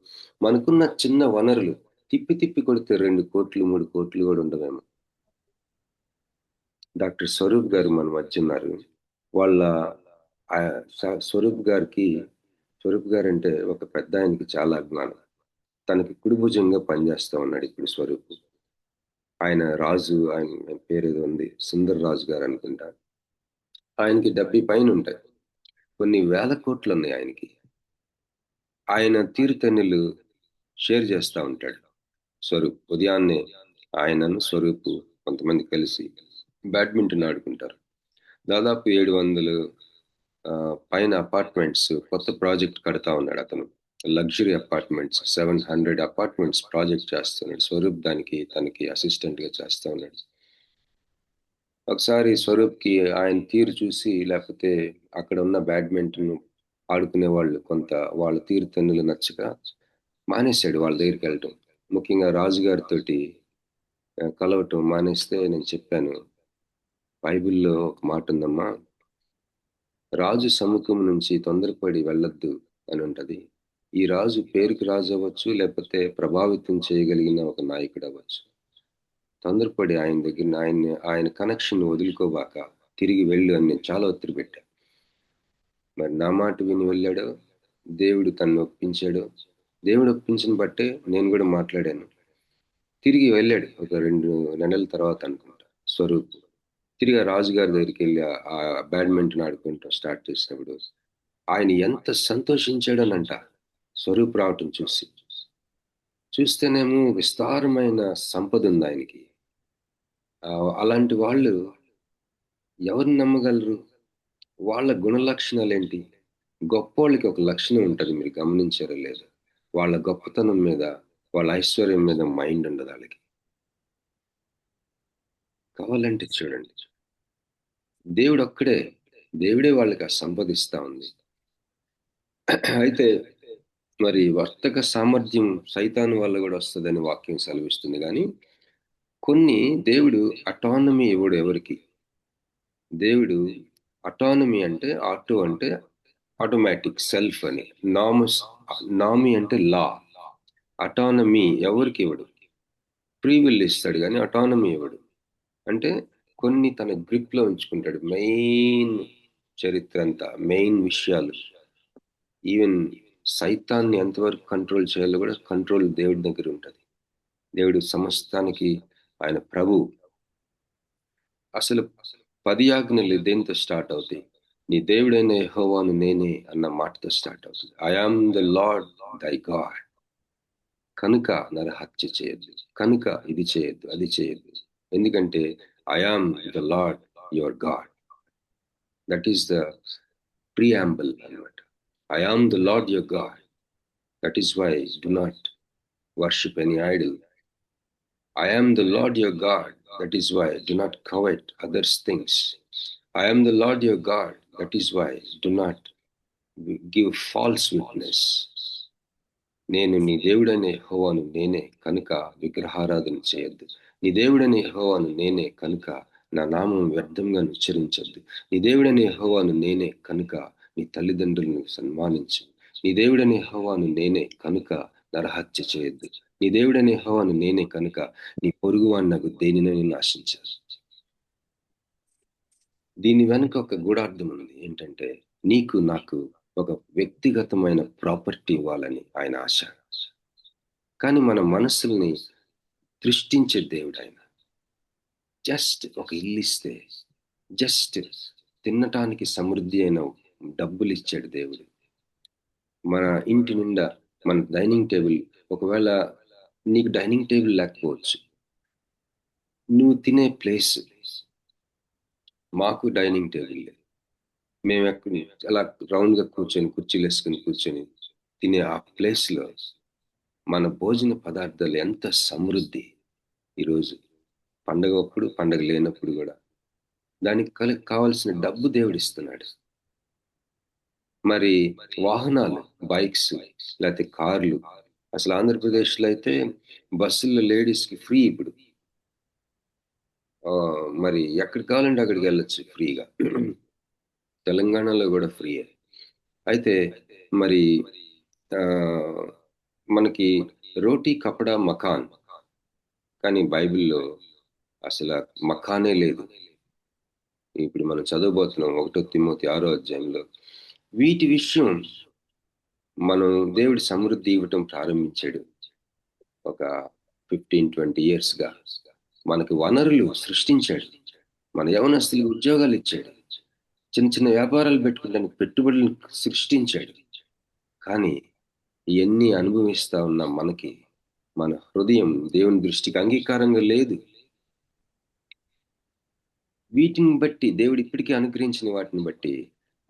మనకున్న చిన్న వనరులు తిప్పి కొడితే 2 కోట్లు 3 కోట్లు కూడా ఉండవేమో. డాక్టర్ స్వరూప్ గారు మన మధ్య ఉన్నారు. వాళ్ళ స్వరూప్ గారు అంటే ఒక పెద్ద ఆయనకి చాలా అభిమానం. తనకి కుడిభుజంగా పనిచేస్తా ఉన్నాడు ఇప్పుడు స్వరూప్. ఆయన రాజు, ఆయన పేరు ఏదో ఉంది, సుందర్ రాజు గారు అనుకుంటా. ఆయనకి 70 పైన ఉంటాయి, కొన్ని వేల కోట్లు ఉన్నాయి ఆయనకి. ఆయన తీరుతెన్నులు షేర్ చేస్తూ ఉంటాడు స్వరూప్. ఉదయాన్నే ఆయనను స్వరూప్ కొంతమంది కలిసి బ్యాడ్మింటన్ ఆడుకుంటారు. దాదాపు 700 పైన అపార్ట్మెంట్స్ కొత్త ప్రాజెక్ట్ కడతా ఉన్నాడు అతను. లగ్జరీ అపార్ట్మెంట్స్, 700 అపార్ట్మెంట్స్ ప్రాజెక్ట్ చేస్తున్నాడు స్వరూప్. దానికి తనకి అసిస్టెంట్గా చేస్తూ ఉన్నాడు. ఒకసారి స్వరూప్కి ఆయన తీరు చూసి, లేకపోతే అక్కడ ఉన్న బ్యాడ్మింటన్ ఆడుకునే వాళ్ళు కొంత వాళ్ళ తీరు తెన్నులు నచ్చక మానేశాడు వాళ్ళ దగ్గరికి వెళ్ళటం. ముఖ్యంగా రాజుగారితో కలవటం మానేస్తే నేను చెప్పాను, బైబిల్లో ఒక మాట ఉందమ్మా, రాజు సముఖం నుంచి తొందరపడి వెళ్ళొద్దు అని ఉంటది. ఈ రాజు పేరుకి రాజు అవ్వచ్చు, లేకపోతే ప్రభావితం చేయగలిగిన ఒక నాయకుడు అవ్వచ్చు. తొందరపడి ఆయన దగ్గర ఆయన కనెక్షన్ వదులుకోబాక తిరిగి వెళ్ళు అని నేను చాలా ఒత్తిడి పెట్టా. మరి నా మాట విని వెళ్ళాడు, దేవుడు తనను ఒప్పించాడు. దేవుడు ఒప్పించిన బట్టే నేను కూడా మాట్లాడాను. తిరిగి వెళ్ళాడు ఒక 2 నెలల తర్వాత అనుకుంటా స్వరూప్. తిరిగి రాజుగారి దగ్గరికి వెళ్ళి ఆ బ్యాడ్మింటన్ ఆడుకుంటాం స్టార్ట్ చేసినప్పుడు ఆయన ఎంత సంతోషించాడోనంట స్వరూప్ రావటం చూస్తేనేమో విస్తారమైన సంపద ఉంది ఆయనకి. అలాంటి వాళ్ళు ఎవరిని నమ్మగలరు? వాళ్ళ గుణ లక్షణాలు ఏంటి? గొప్పోళ్ళకి ఒక లక్షణం ఉంటుంది, మీరు గమనించారో లేదు, వాళ్ళ గొప్పతనం మీద, వాళ్ళ ఐశ్వర్యం మీద మైండ్ ఉండదు వాళ్ళకి. కావాలంటే చూడండి, దేవుడే వాళ్ళకి ఆ సంపదిస్తా ఉంది. అయితే మరి వర్తక సామర్థ్యం సైతాను వల్ల కూడా వస్తుందని వాక్యం సెలవిస్తుంది. కానీ కొన్ని దేవుడు అటానమీ ఇవ్వడు ఎవరికి. దేవుడు అటానమీ అంటే ఆటో అంటే ఆటోమేటిక్, సెల్ఫ్ అని, నామీ అంటే లా. అటానమీ ఎవరికి ఇవ్వడు, ఫ్రీ విల్ ఇస్తాడు కానీ అటానమీ ఇవ్వడు. అంటే కొన్ని తన గ్రిప్లో ఉంచుకుంటాడు. మెయిన్ చరిత్ర అంతా, మెయిన్ విషయాలు, ఈవెన్ సైతాన్ని ఎంతవరకు కంట్రోల్ చేయాలో కూడా కంట్రోల్ దేవుడి దగ్గర ఉంటుంది. దేవుడు సమస్తానికి ఆయన ప్రభు. అసలు 10 ఆజ్ఞలు దేంతో స్టార్ట్ అవుతాయి? నీ దేవుడైన యెహోవాను నేనే అన్న మాటతో స్టార్ట్ అవుతుంది. I am the Lord thy God. కనుక నరహత్య చేయొద్దు, కనుక ఇది చేయొద్దు, అది చేయొద్దు. ఎందుకంటే I am the Lord your God. That is the preamble అన్నమాట. I am the Lord your God. That is why do not worship any idol. I am the Lord your God. That is why do not covet others' things. I am the Lord your God. That is why do not give false witness. నేను నీ దేవుడైన యెహోవాను నేనే కనుక విగ్రహారాధన చేయొద్దు. నీ దేవుడైన యెహోవాను నేనే కనుక నా నామం వ్యర్థంగా ఉచ్చరించొద్దు. నీ దేవుడైన యెహోవాను నేనే కనుక నీ తల్లిదండ్రులను సన్మానించు. నీ దేవుడనే యెహోవాను నేనే కనుక నరహత్య చేయొద్దు. నీ దేవుడనే యెహోవాను నేనే కనుక నీ పొరుగువాణ్ణగు దేనినైనా నాశించదు. దీని వెనుక ఒక గూఢార్థం ఉంది. ఏంటంటే నీకు నాకు ఒక వ్యక్తిగతమైన ప్రాపర్టీ ఇవ్వాలని ఆయన ఆశ. కానీ మన మనస్సుల్ని సృష్టించే దేవుడు ఆయన. జస్ట్ ఒక ఇల్లు ఇస్తే, జస్ట్ తినటానికి సమృద్ధి అయిన డబ్బులు ఇచ్చాడు దేవుడు. మన ఇంటి నిండా మన డైనింగ్ టేబుల్, ఒకవేళ నీకు డైనింగ్ టేబుల్ లేకపోవచ్చు, నువ్వు తినే ప్లేస్. మాకు డైనింగ్ టేబుల్ లేదు. మేము అలా రౌండ్గా కూర్చొని కుర్చీలు వేసుకొని కూర్చొని తినే ఆ ప్లేస్లో మన భోజన పదార్థాలు ఎంత సమృద్ధి. ఈరోజు పండగ అప్పుడు, పండగ లేనప్పుడు కూడా దానికి కావాల్సిన డబ్బు దేవుడు ఇస్తున్నాడు. మరి వాహనాలు, బైక్స్ లేకపోతే కార్లు, అసలు ఆంధ్రప్రదేశ్లో అయితే బస్సుల్లో లేడీస్కి ఫ్రీ ఇప్పుడు. మరి ఎక్కడికి కావాలంటే అక్కడికి వెళ్ళొచ్చు ఫ్రీగా. తెలంగాణలో కూడా ఫ్రీయే. అయితే మరి మనకి రోటీ కపడా మకాన్, కానీ బైబిల్లో అసలు మకానే లేదు. ఇప్పుడు మనం చదవబోతున్నాం 1 తిమోతి 6వ అధ్యాయంలో. వీటి విషయం మనం దేవుడి సమృద్ధి ఇవ్వటం ప్రారంభించాడు ఒక 15-20 ఇయర్స్గా. మనకి వనరులు సృష్టించాడు. మన యవనస్తులకు ఉద్యోగాలు ఇచ్చాడు. చిన్న చిన్న వ్యాపారాలు పెట్టుకోవడానికి పెట్టుబడులను సృష్టించాడు. కానీ ఇవన్నీ అనుభవిస్తా ఉన్న మనకి మన హృదయం దేవుని దృష్టికి అంగీకారంగా లేదు. వీటిని బట్టి, దేవుడు ఇప్పటికీ అనుగ్రహించిన వాటిని బట్టి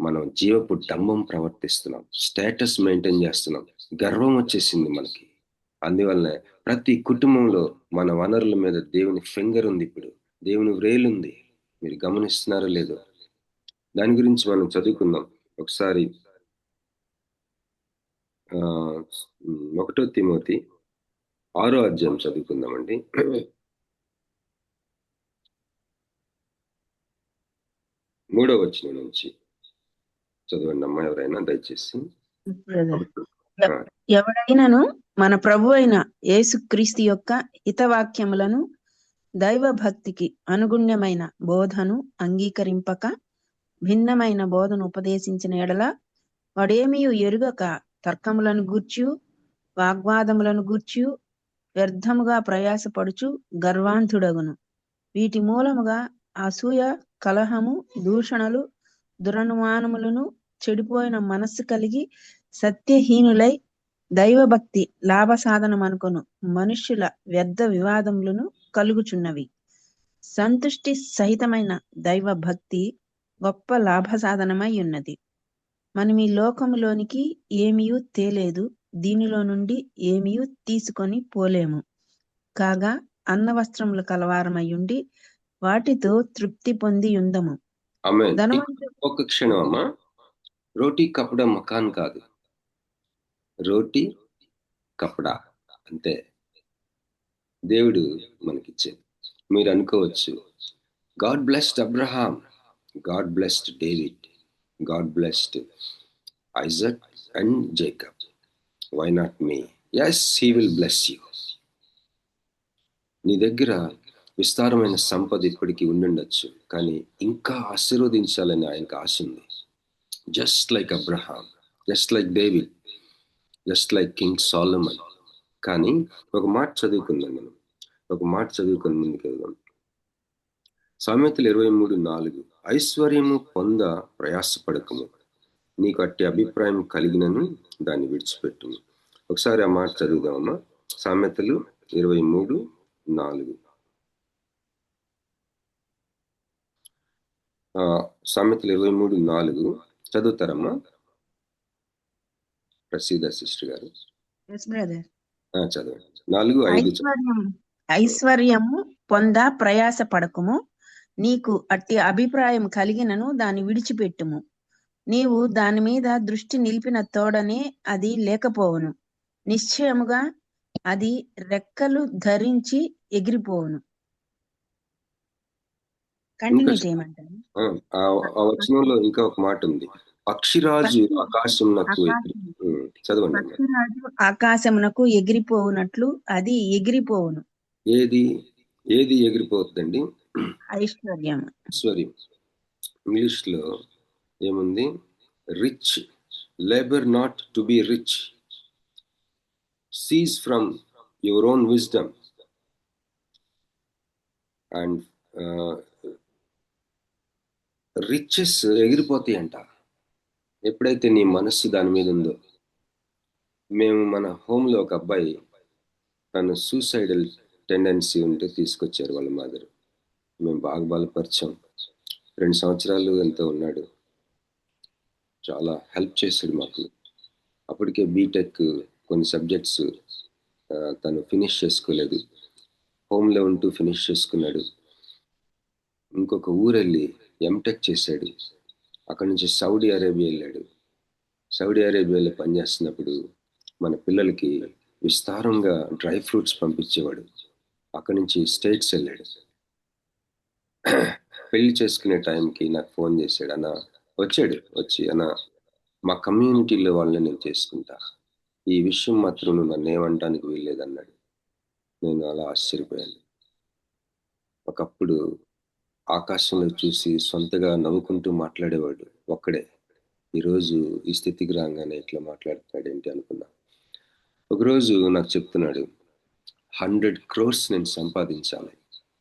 మనం జీవపు డంబం ప్రవర్తిస్తున్నాం, స్టేటస్ మెయింటైన్ చేస్తున్నాం, గర్వం వచ్చేసింది మనకి. అందువల్లనే ప్రతి కుటుంబంలో మన వనరుల మీద దేవుని ఫింగర్ ఉంది. ఇప్పుడు దేవుని వ్రేలు ఉంది. మీరు గమనిస్తున్నారో లేదో? దాని గురించి మనం చదువుకుందాం ఒకసారి. 1 తిమోతి 6వ అధ్యాయం చదువుకుందామండి. 3వ వచనం నుంచి చదవండి అమ్మా, ఎవరైనా దయచేసి. ఎవడైనను మన ప్రభు అయిన యేసుక్రీస్తు యొక్క హితవాక్యములను దైవ భక్తికి అనుగుణ్యమైన బోధను అంగీకరింపక భిన్నమైన బోధను ఉపదేశించిన ఎడల వాడేమియు ఎరుగక తర్కములను గూర్చియు వాగ్వాదములను గూర్చియు వ్యర్థముగా ప్రయాసపడుచు గర్వాంధుడగును. వీటి మూలముగా అసూయ, కలహము, దూషణలు, దురనుమానములను, చెడిపోయిన మనస్సు కలిగి సత్యహీనులై దైవభక్తి లాభ సాధనమనుకొను మనుష్యుల వ్యర్థ వివాదములను కలుగుచున్నవి. సంతుష్టి సహితమైన దైవ భక్తి గొప్ప లాభ సాధనమై ఉన్నది. మనం ఈ లోకములోనికి ఏమీయూ తేలేదు, దీనిలో నుండి ఏమీయూ తీసుకొని పోలేము. కాగా అన్న వస్త్రములు కలవారమై ఉండి వాటితో తృప్తి పొంది ఉందము. ఒక్క క్షణం అమ్మా. రోటీ కపడా మకాన్ కాదు, రోటీ కపడా అంతే దేవుడు మనకిచ్చేది. మీరు అనుకోవచ్చు, God blessed Abraham, God blessed David, God blessed Isaac and Jacob, why not me? Yes, he will bless you. నీ దగ్గర విస్తారమైన సంపద ఇప్పటికీ ఉండుండొచ్చు, కానీ ఇంకా ఆశీర్వదించాలని ఆయనకు ఆశ ఉంది. Just like Abraham, just like David, just like king Solomon. కానీ ఒక మాట చదువుకుందాం మనం, ఒక మాట చదువుకుని ముందుకు వెళ్దాం. సామెతలు 23:4, ఐశ్వర్యము పొంద ప్రయాసపడకము, నీకు అట్టి అభిప్రాయం కలిగినను దాన్ని విడిచిపెట్టుము. ఒకసారి ఆ మాట చదువుదామమ్మా. సామెతలు 23:4. సామెతలు 23:4 చదువుతారమ్మా ప్రసీద సిస్టర్ గారు? చదవండి. 4-5. ఐశ్వర్యము పొంద ప్రయాస పడకము, నీకు అట్టి అభిప్రాయం కలిగినను దాన్ని విడిచిపెట్టుము. నీవు దాని మీద దృష్టి నిలిపిన తోడనే అది లేకపోవును, నిశ్చయముగా అది రెక్కలు ధరించి ఎగిరిపోవును. కంటిన్యూ చేయమంటారు. ఆ వచనంలో ఇంకా ఒక మాట ఉంది, పక్షిరాజు ఆకాశమునకు ఆకాశం చదవండి అమ్మా. పక్షిరాజు ఆకాశమునకు ఎగిరిపోవునట్లు అది ఎగిరిపోవును. ఏది ఏది ఎగిరిపోతుందండి? ఐశ్వర్యం. ఐశ్వర్యం. ఇంగ్లీష్ లో ఏముంది? Rich. Labour not to be rich, cease from your own wisdom and riches ఎగిరిపోతాయి అంట ఎప్పుడైతే నీ మనస్సు దాని మీద ఉందో. మేము మన హోమ్లో ఒక అబ్బాయి తను సూసైడల్ టెండెన్సీ ఉంటే తీసుకొచ్చారు వాళ్ళ మదర్. మేము బాగా బలపరిచాం. 2 సంవత్సరాలు ఎంతో ఉన్నాడు. చాలా హెల్ప్ చేశాడు మాకు. అప్పటికే బీటెక్ కొన్ని సబ్జెక్ట్స్ తను ఫినిష్ చేసుకోలేదు. హోమ్లో ఉంటూ ఫినిష్ చేసుకున్నాడు. ఇంకొక ఊరెళ్ళి ఎంటెక్ చేశాడు. అక్కడి నుంచి సౌదీ అరేబియా వెళ్ళాడు. సౌదీ అరేబియాలో పనిచేస్తున్నప్పుడు మన పిల్లలకి విస్తారంగా డ్రై ఫ్రూట్స్ పంపించేవాడు. అక్కడి నుంచి స్టేట్స్ వెళ్ళాడు. పెళ్లి చేసుకునే టైంకి నాకు ఫోన్ చేశాడు. వచ్చి అన్న మా కమ్యూనిటీలో వాళ్ళని నేను చేసుకుంటా, ఈ విషయం మాత్రం నువ్వు నన్ను ఏమంటానికి వీల్లేదన్నాడు. నేను అలా ఆశ్చర్యపోయాను. ఒకప్పుడు ఆకాశంలో చూసి సొంతగా నవ్వుకుంటూ మాట్లాడేవాడు ఒక్కడే. ఈరోజు ఈ స్థితికి రాగానే ఇట్లా మాట్లాడుతున్నాడు ఏంటి అనుకున్నా. ఒకరోజు నాకు చెప్తున్నాడు, 100 crores నేను సంపాదించాలి,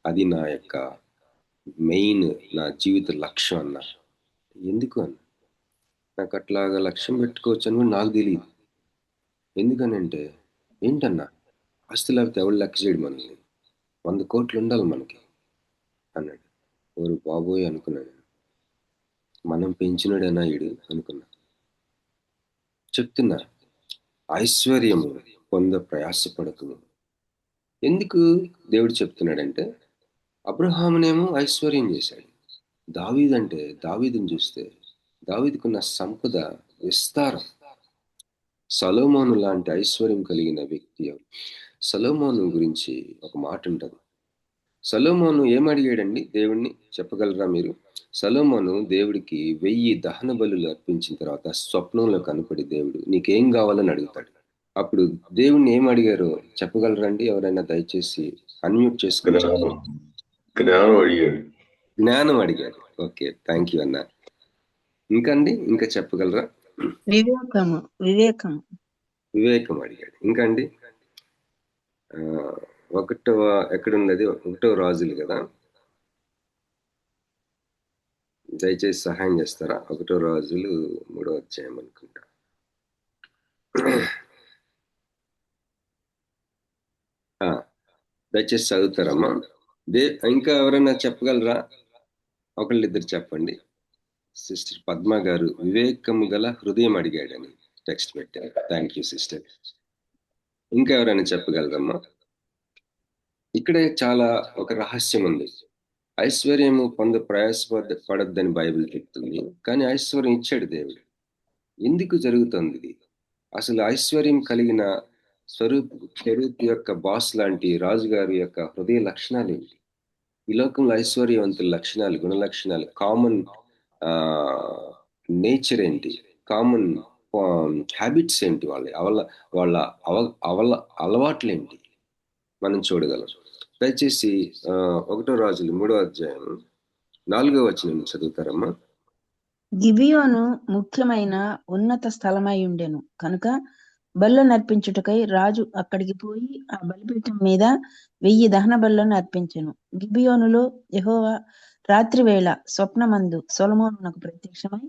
అది నా యొక్క మెయిన్, నా జీవిత లక్ష్యం అన్న. ఎందుకు అన్న? నాకు అట్లాగా లక్ష్యం పెట్టుకోవచ్చు అని కూడా నాకు తెలియదు. ఎందుకనంటే ఏంటన్నా, ఆస్తి లేకపోతే ఎవరు లెక్క చేయడు మనల్ని, 100 కోట్లు ఉండాలి మనకి అన్నాడు. ఎవరు బాబోయ్ అనుకున్నాను. మనం పెంచినడేనా ఈడు అనుకున్నా. చెప్తున్నా, ఐశ్వర్యము పొంద ప్రయాసపడకుము. ఎందుకు దేవుడు చెప్తున్నాడంటే, అబ్రహామునేమో ఐశ్వర్యం చేశాడు. దావీదుని చూస్తే దావీదుకున్న సంపద విస్తారం. సొలొమోను లాంటి ఐశ్వర్యం కలిగిన వ్యక్తి. సొలొమోను గురించి ఒక మాట ఉంటుంది. సొలొమోను ఏమడిగాడండి దేవుణ్ణి, చెప్పగలరా మీరు? సొలొమోను దేవుడికి 1000 దహన బలులు అర్పించిన తర్వాత స్వప్నంలో కనపడి దేవుడు నీకేం కావాలని అడుగుతాడు. అప్పుడు దేవుణ్ణి ఏం అడిగారో చెప్పగలరండి ఎవరైనా? దయచేసి అన్మ్యూట్ చేసుకుని జ్ఞానం అడిగాడు. ఓకే, థ్యాంక్ యూ అన్న. ఇంకా అండి, ఇంకా చెప్పగలరా? వివేకం అడిగాడు. ఇంకా అండి, 1వ ఎక్కడున్నది? 1వ రాజులు కదా, దయచేసి సహాయం చేస్తారా? 1వ రాజులు 3వ అధ్యాయం అనుకుంటా. దయచేసి చదువుతారమ్మా. ఇంకా ఎవరైనా చెప్పగలరా? ఒకళ్ళిద్దరు చెప్పండి. సిస్టర్ పద్మ గారు వివేకము గల హృదయం అడిగాడని టెక్స్ట్ పెట్టారు. Thank you sister. ఇంకా ఎవరైనా చెప్పగలరమ్మా? ఇక్కడే చాలా ఒక రహస్యం ఉంది. ఐశ్వర్యము పొంద ప్రయాసపడద్దని బైబిల్ చెప్తుంది, కానీ ఐశ్వర్యం ఇచ్చాడు దేవుడు. ఎందుకు జరుగుతుంది ఇది? అసలు ఐశ్వర్యం కలిగిన స్వరూప్ యొక్క బాస్ లాంటి రాజుగారి యొక్క హృదయ లక్షణాలు ఏంటి? ఈ లోకంలో ఐశ్వర్యవంతుల లక్షణాలు, గుణ లక్షణాలు, కామన్ నేచర్ ఏంటి, కామన్ హ్యాబిట్స్ ఏంటి, వాళ్ళ అలవాట్లు ఏంటి మనం చూడగలం. దయచేసి 1వ రాజులు 3వ అధ్యాయం 4వ వచనం చదువుతారమ్మా. గిబియోను ముఖ్యమైన ఉన్నత స్థలమై ఉండెను కనుక బలులు నర్పించుటకై రాజు అక్కడికి పోయి ఆ బలిపీఠం మీద 1000 దహన బలులను అర్పించెను. గిబియోనులో యెహోవా రాత్రివేళ స్వప్నమందు సొలొమోనునకు ప్రత్యక్షమై,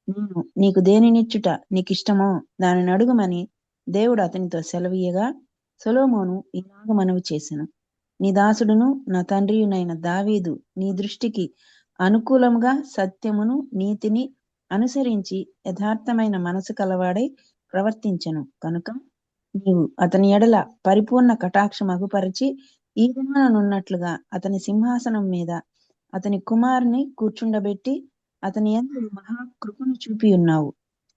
నేను నీకు దేనినిచ్చుట నీకిష్టమో దానిని అడుగుమని దేవుడు అతనితో సెలవీయగా, సొలొమోను ఇలాగ మనవి చేసెను, నీ దాసుడును నా తండ్రియునైన దావీదు నీ దృష్టికి అనుకూలముగా సత్యమును నీతిని అనుసరించి యథార్థమైన మనసు కలవాడై ప్రవర్తించెను కనుక నీవు అతని ఎడల పరిపూర్ణ కటాక్షం అగుపరిచి ఈ దినమునున్నట్లుగా అతని సింహాసనం మీద అతని కుమారుని కూర్చుండబెట్టి అతని యందు మహాకృపను చూపి ఉన్నావు.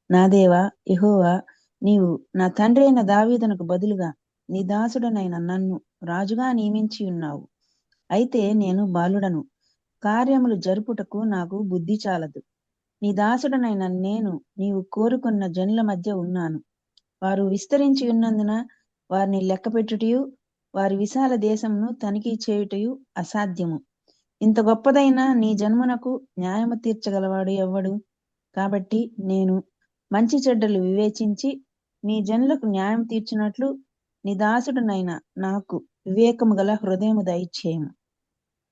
నా దేవా యెహోవా, నీవు నా తండ్రి అయిన దావీదునకు బదులుగా నీ దాసుడనైన నన్ను రాజుగా నియమించి ఉన్నావు. అయితే నేను బాలుడను, కార్యములు జరుపుటకు నాకు బుద్ధి చాలదు. నీ దాసుడనైన నేను నీవు కోరుకున్న జనుల మధ్య ఉన్నాను. వారు విస్తరించి ఉన్నందున వారిని లెక్కపెట్టుటయు వారి విశాల దేశమును తనిఖీ చేయుటయు అసాధ్యము. ఇంత గొప్పదైన నీ జన్మునకు న్యాయము తీర్చగలవాడు ఎవ్వడు? కాబట్టి నేను మంచి చెడ్డలు వివేచించి నీ జనులకు న్యాయం తీర్చినట్లు నీ దాసుడనైన నాకు వివేకము గల హృదయము దయచేయము.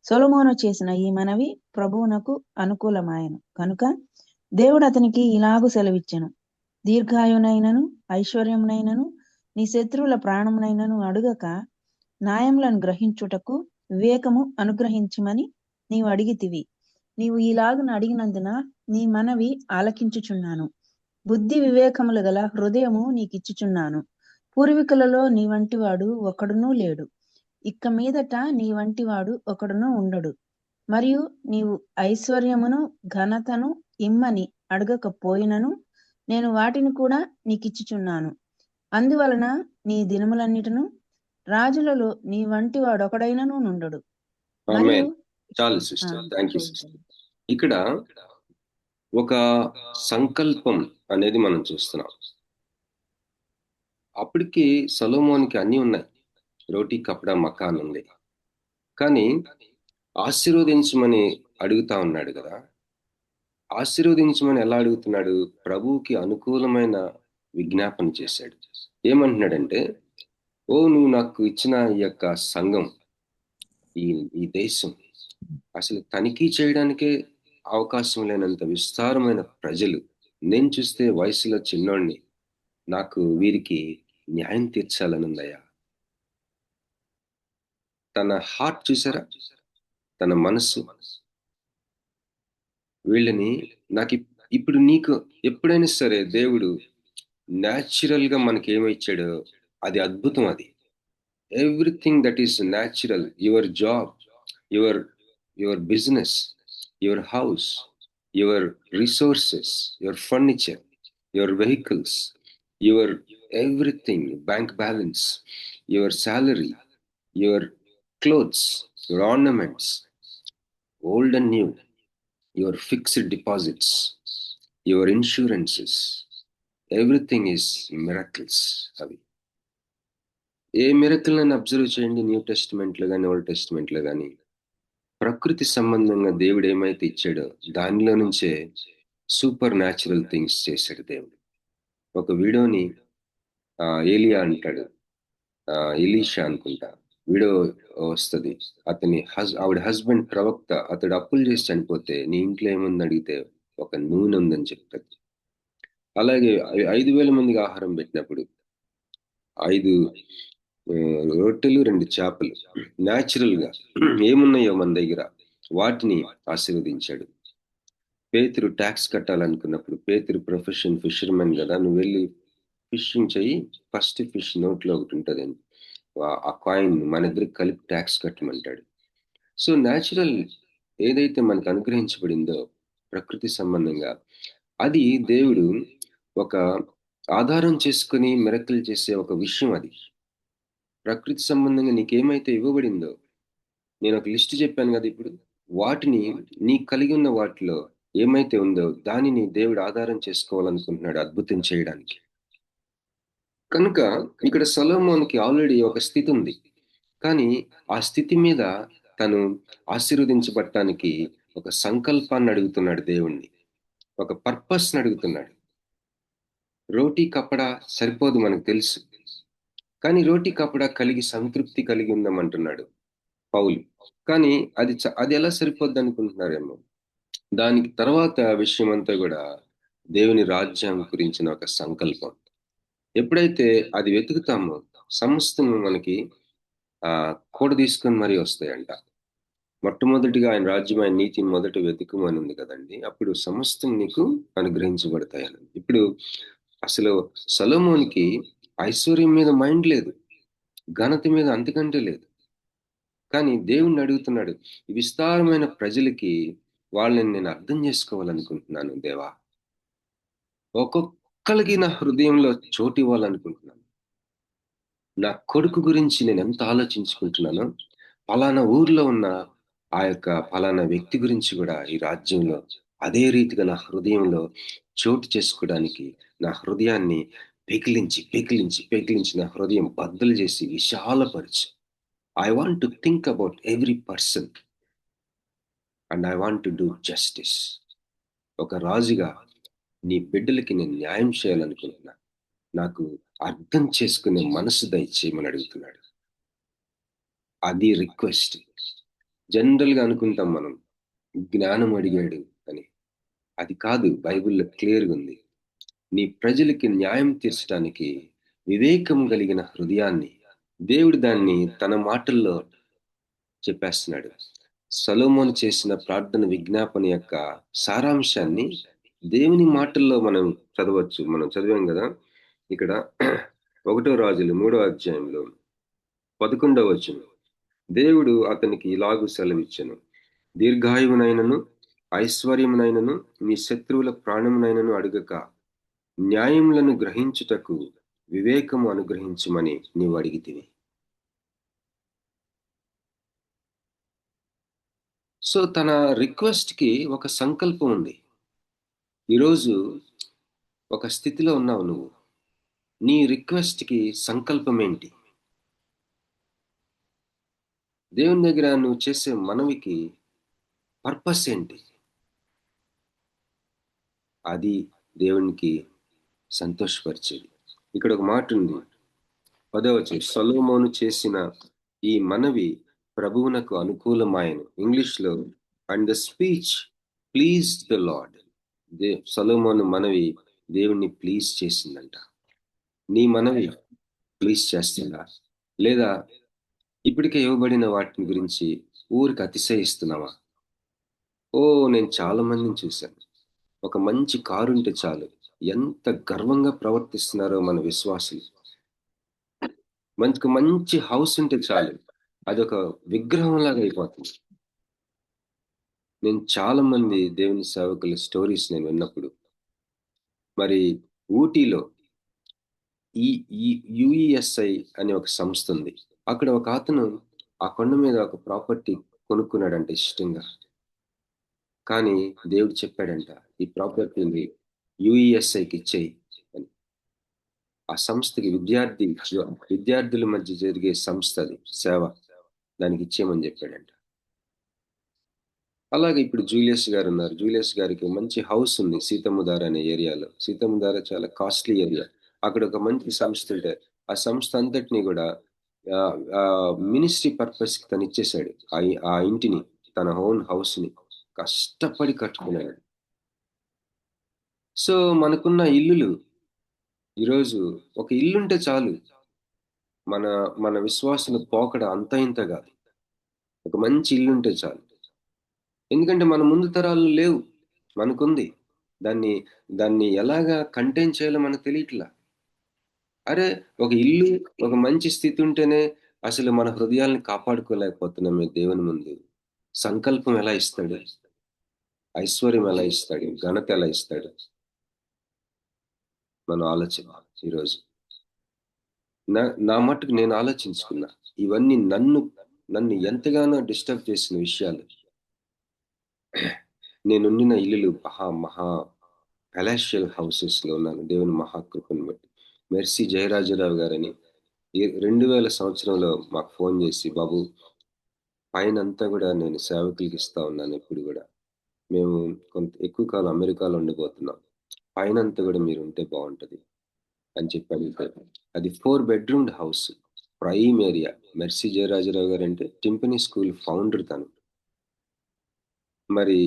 సొలొమోను చేసిన ఈ మనవి ప్రభువునకు అనుకూలమాయను కనుక దేవుడు అతనికి ఇలాగు సెలవిచ్చెను, దీర్ఘాయునైనను ఐశ్వర్యమునైనను నీ శత్రువుల ప్రాణమునైనను అడుగక న్యాయములను గ్రహించుటకు వివేకము అనుగ్రహించమని నీవు అడిగితివి. నీవు ఇలాగున అడిగినందున నీ మనవి ఆలకించుచున్నాను. బుద్ధి వివేకములు గల హృదయము నీకిచ్చుచున్నాను. పూర్వీకులలో నీ వంటివాడు ఒకడునూ లేడు, ఇక్క మీదట నీ వంటివాడు ఒకడునూ ఉండడు. మరియు నీవు ఐశ్వర్యమును ఘనతను ఇమ్మని అడగకపోయినను నేను వాటిని కూడా నీకిచ్చుచున్నాను. అందువలన నీ దినములన్నిటిను రాజులలో నీ వంటి వాడొకడైనను నుండడు. మరియు చాలు సిస్టర్, థ్యాంక్ యూ సిస్టర్. ఇక్కడ ఒక సంకల్పం అనేది మనం చూస్తున్నాం. అప్పటికి సొలొమోనుకి అన్నీ ఉన్నాయి, రోటీ కపడా మకాన్ ఉంది. కానీ ఆశీర్వదించమని అడుగుతా ఉన్నాడు కదా. ఆశీర్వదించమని ఎలా అడుగుతున్నాడు? ప్రభువుకి అనుకూలమైన విజ్ఞాపన చేశాడు. ఏమంటున్నాడంటే, ఓ నువ్వు నాకు ఇచ్చిన ఈ యొక్క సంఘం, ఈ దేశం అసలు తనిఖీ చేయడానికే అవకాశం లేనంత విస్తారమైన ప్రజలు, నేను చూస్తే వయసులో చిన్నోడిని, నాకు వీరికి న్యాయం తీర్చాలని ఉందయ్యా. తన హార్ట్ చూసారా, తన మనస్సు. వీళ్ళని నాకు ఇప్పుడు నీకు ఎప్పుడైనా సరే దేవుడు న్యాచురల్ గా మనకి ఏమిచ్చాడో అది అద్భుతం. అది everything that is natural, your job, your business, your house, your resources, your furniture, your vehicles, your everything, bank balance, your salary, your clothes, your ornaments, old and new, your fixed deposits, your insurances, everything is miracles. అవి ఏ miracle అని observe చేయండి, new టెస్టిమెంట్లో కానీ old టెస్టిమెంట్లో కానీ. ప్రకృతి సంబంధంగా దేవుడు ఏమైతే ఇచ్చాడో దానిలో నుంచే సూపర్ న్యాచురల్ థింగ్స్ చేశాడు దేవుడు. ఒక వీడియోని ఏలియా అంటాడు, ఎలీషా అనుకుంటా, వీడియో వస్తుంది. ఆవిడ హస్బెండ్ ప్రవక్త, అతడు అప్పులు చేసి చనిపోతే నీ ఇంట్లో ఏముంది అడిగితే ఒక నూనె ఉందని చెప్తుంది. అలాగే 5,000 మందికి ఆహారం పెట్టినప్పుడు 5 రొట్టెలు 2 చేపలు న్యాచురల్ గా ఏమున్నాయో మన దగ్గర వాటిని ఆశీర్వదించాడు. పేతురు ట్యాక్స్ కట్టాలనుకున్నప్పుడు, పేతురు ప్రొఫెషన్ ఫిషర్మెన్ కదా, నువ్వు వెళ్ళి ఫిషింగ్ చెయ్యి, ఫస్ట్ ఫిష్ నోట్లో ఒకటి ఉంటుంది, ఆ కాయిన్ మన ఇద్దరికి కలిపి ట్యాక్స్ కట్టమంటాడు. సో న్యాచురల్ ఏదైతే మనకు అనుగ్రహించబడిందో ప్రకృతి సంబంధంగా, అది దేవుడు ఒక ఆధారం చేసుకుని మిరకలు చేసే ఒక విషయం. అది ప్రకృతి సంబంధంగా నీకేమైతే ఇవ్వబడిందో, నేను ఒక లిస్ట్ చెప్పాను కదా ఇప్పుడు, వాటిని నీకు కలిగి ఉన్న వాటిలో ఏమైతే ఉందో దానిని దేవుడు ఆధారం చేసుకోవాలనుకుంటున్నాడు అద్భుతం చేయడానికి. కనుక ఇక్కడ సొలొమోనుకి ఆల్రెడీ ఒక స్థితి ఉంది, కానీ ఆ స్థితి మీద తను ఆశీర్వదించబడటానికి ఒక సంకల్పాన్ని అడుగుతున్నాడు దేవుణ్ణి, ఒక పర్పస్ని అడుగుతున్నాడు. రోటీ కపడా సరిపోదు మనకు తెలుసు, కానీ రోటీ కపడా కలిగి సంతృప్తి కలిగి ఉందామంటున్నాడు పౌలు. కానీ అది ఎలా సరిపోద్ది అనుకుంటున్నారేమో. దానికి తర్వాత విషయం అంతా కూడా దేవుని రాజ్యం గురించిన ఒక సంకల్పం. ఎప్పుడైతే అది వెతుకుతామో సమస్తము మనకి కూడ తీసుకొని మరీ వస్తాయంట. మొట్టమొదటిగా ఆయన రాజ్యం, ఆయన నీతిని మొదట వెతుకుమని ఉంది కదండి, అప్పుడు సమస్తం నీకు అనుగ్రహించబడతాయని. ఇప్పుడు అసలు సొలొమోనుకి ఐశ్వర్యం మీద మైండ్ లేదు, ఘనత మీద అంతకంటే లేదు. కానీ దేవుణ్ణి అడుగుతున్నాడు, ఈ విస్తారమైన ప్రజలకి వాళ్ళని నేను అర్థం చేసుకోవాలనుకుంటున్నాను దేవా, ఒక్కొక్కరికి నా హృదయంలో చోటు ఇవ్వాలనుకుంటున్నాను. నా కొడుకు గురించి నేను ఎంత ఆలోచించుకుంటున్నానో, పలానా ఊర్లో ఉన్న ఆ యొక్క పలానా వ్యక్తి గురించి కూడా ఈ రాజ్యంలో అదే రీతిగా నా హృదయంలో చోటు చేసుకోవడానికి నా హృదయాన్ని పెకిలించి నా హృదయం బద్దలు చేసి విశాలపరిచి I want to think about every person and I want to do justice. ఒక రాజుగా నీ బిడ్డలకి నేను న్యాయం చేయాలనుకుంటున్నా, నాకు అర్థం చేసుకునే మనసు దయచేయమని అడుగుతున్నాడు. అది రిక్వెస్ట్. జనరల్గా అనుకుంటాం మనం జ్ఞానం అడిగాడు అని. అది కాదు, బైబిల్లో క్లియర్గా ఉంది. నీ ప్రజలకి న్యాయం తీర్చడానికి వివేకం కలిగిన హృదయాన్ని దేవుడు దాన్ని తన మాటల్లో చెప్పేస్తున్నాడు. సొలొమోను చేసిన ప్రార్థన విజ్ఞాపన యొక్క సారాంశాన్ని దేవుని మాటల్లో మనం చదవచ్చు. మనం చదివాం కదా ఇక్కడ 1 రాజులు 3వ అధ్యాయంలో 11వ వచనం. దేవుడు అతనికి ఇలాగు సెలవిచ్చెను, దీర్ఘాయువునైనను ఐశ్వర్యమునైనను నీ శత్రువుల ప్రాణమునైనను అడుగక న్యాయములను గ్రహించుటకు వివేకము అనుగ్రహించమని నీవు అడిగితివి. సో తన రిక్వెస్ట్ కి ఒక సంకల్పం ఉంది. ఈరోజు ఒక స్థితిలో ఉన్నావు నువ్వు, నీ రిక్వెస్ట్ కి సంకల్పం ఏంటి? దేవుని దగ్గర నువ్వు చేసే మనవికి పర్పస్ ఏంటి? అది దేవునికి సంతోషపరిచేది. ఇక్కడ ఒక మాట ఉంది, 10వ వచనం, సొలొమోను చేసిన ఈ మనవి ప్రభువునకు అనుకూలమాయను. ఇంగ్లీష్లో and the speech please the lord. సొలొమోను మనవి దేవుణ్ణి ప్లీజ్ చేసిందంట. నీ మనవి ప్లీజ్ చేస్తుందా? లేదా ఇప్పటికే ఇవ్వబడిన వాటిని గురించి ఊరికి అతిశయిస్తున్నావా? నేను చాలా మందిని చూశాను, ఒక మంచి కారు ఉంటే చాలు ఎంత గర్వంగా ప్రవర్తిస్తున్నారో మన విశ్వాసులు. మంచి హౌస్ ఉంటే చాలు అదొక విగ్రహం లాగా అయిపోతుంది. నేను చాలా మంది దేవుని సేవకుల స్టోరీస్ నేను విన్నప్పుడు, మరి ఊటీలో ఈ యుఈఎస్ఐ అనే ఒక సంస్థ ఉంది. అక్కడ ఒక అతను ఆ కొండ మీద ఒక ప్రాపర్టీ కొనుక్కున్నాడంట ఇష్టంగా. కానీ దేవుడు చెప్పాడంట, ఈ ప్రాపర్టీని యుఈఎస్ఐకి ఇచ్చేయి అని. ఆ సంస్థకి విద్యార్థుల మధ్య జరిగే సంస్థ, అది సేవ, దానికి ఇచ్చేయమని చెప్పాడంట. అలాగే ఇప్పుడు జూలియస్ గారు ఉన్నారు. జూలియస్ గారికి మంచి హౌస్ ఉంది సీతమ్మధార అనే ఏరియాలో. సీతమ్మధార చాలా కాస్ట్లీ ఏరియా. అక్కడ ఒక మంచి సంస్థ ఉంటే ఆ సంస్థ అంతటినీ కూడా మినిస్ట్రీ పర్పస్ కి తను ఇచ్చేశాడు. ఆ ఇంటిని, తన ఓన్ హౌస్ ని కష్టపడి కట్టుకున్నాడు. సో మనకున్న ఇల్లులు, ఈరోజు ఒక ఇల్లుంటే చాలు మన విశ్వాసుల పోకడ అంత ఇంత కాదు. ఒక మంచి ఇల్లుంటే చాలు. ఎందుకంటే మన ముందు తరాలు లేవు, మనకుంది. దాన్ని ఎలాగా కంటైన్ చేయాలో మనకు తెలియట్లా. అరే ఒక ఇల్లు, ఒక మంచి స్థితి ఉంటేనే అసలు మన హృదయాల్ని కాపాడుకోలేకపోతున్నామే దేవుని ముందు. సంకల్పం ఎలా ఇస్తాడు? ఐశ్వర్యం ఎలా ఇస్తాడు? ఘనత ఎలా ఇస్తాడు? మనం ఆలోచన ఈరోజు నా మట్టుకు నేను ఆలోచించుకున్నా. ఇవన్నీ నన్ను ఎంతగానో డిస్టర్బ్ చేసిన విషయాలు. నేనుండిన ఇల్లులు మహా పెలాషియల్ హౌసెస్ లో ఉన్నాను దేవుని మహాకృపను బట్టి. మెర్సీ జయరాజరావు గారని 2000 సంవత్సరంలో మాకు ఫోన్ చేసి, బాబు పైన అంతా కూడా నేను సేవకులకి ఇస్తా ఉన్నాను, ఇప్పుడు కూడా మేము కొంత ఎక్కువ కాలం అమెరికాలో ఉండిపోతున్నాం, పైన అంతా కూడా మీరు ఉంటే బాగుంటది అని చెప్పాను. అది 4 bedroomed house, prime area. Mercy Jayarajarao గారు అంటే టింపనీ స్కూల్ ఫౌండర్ తను. మరి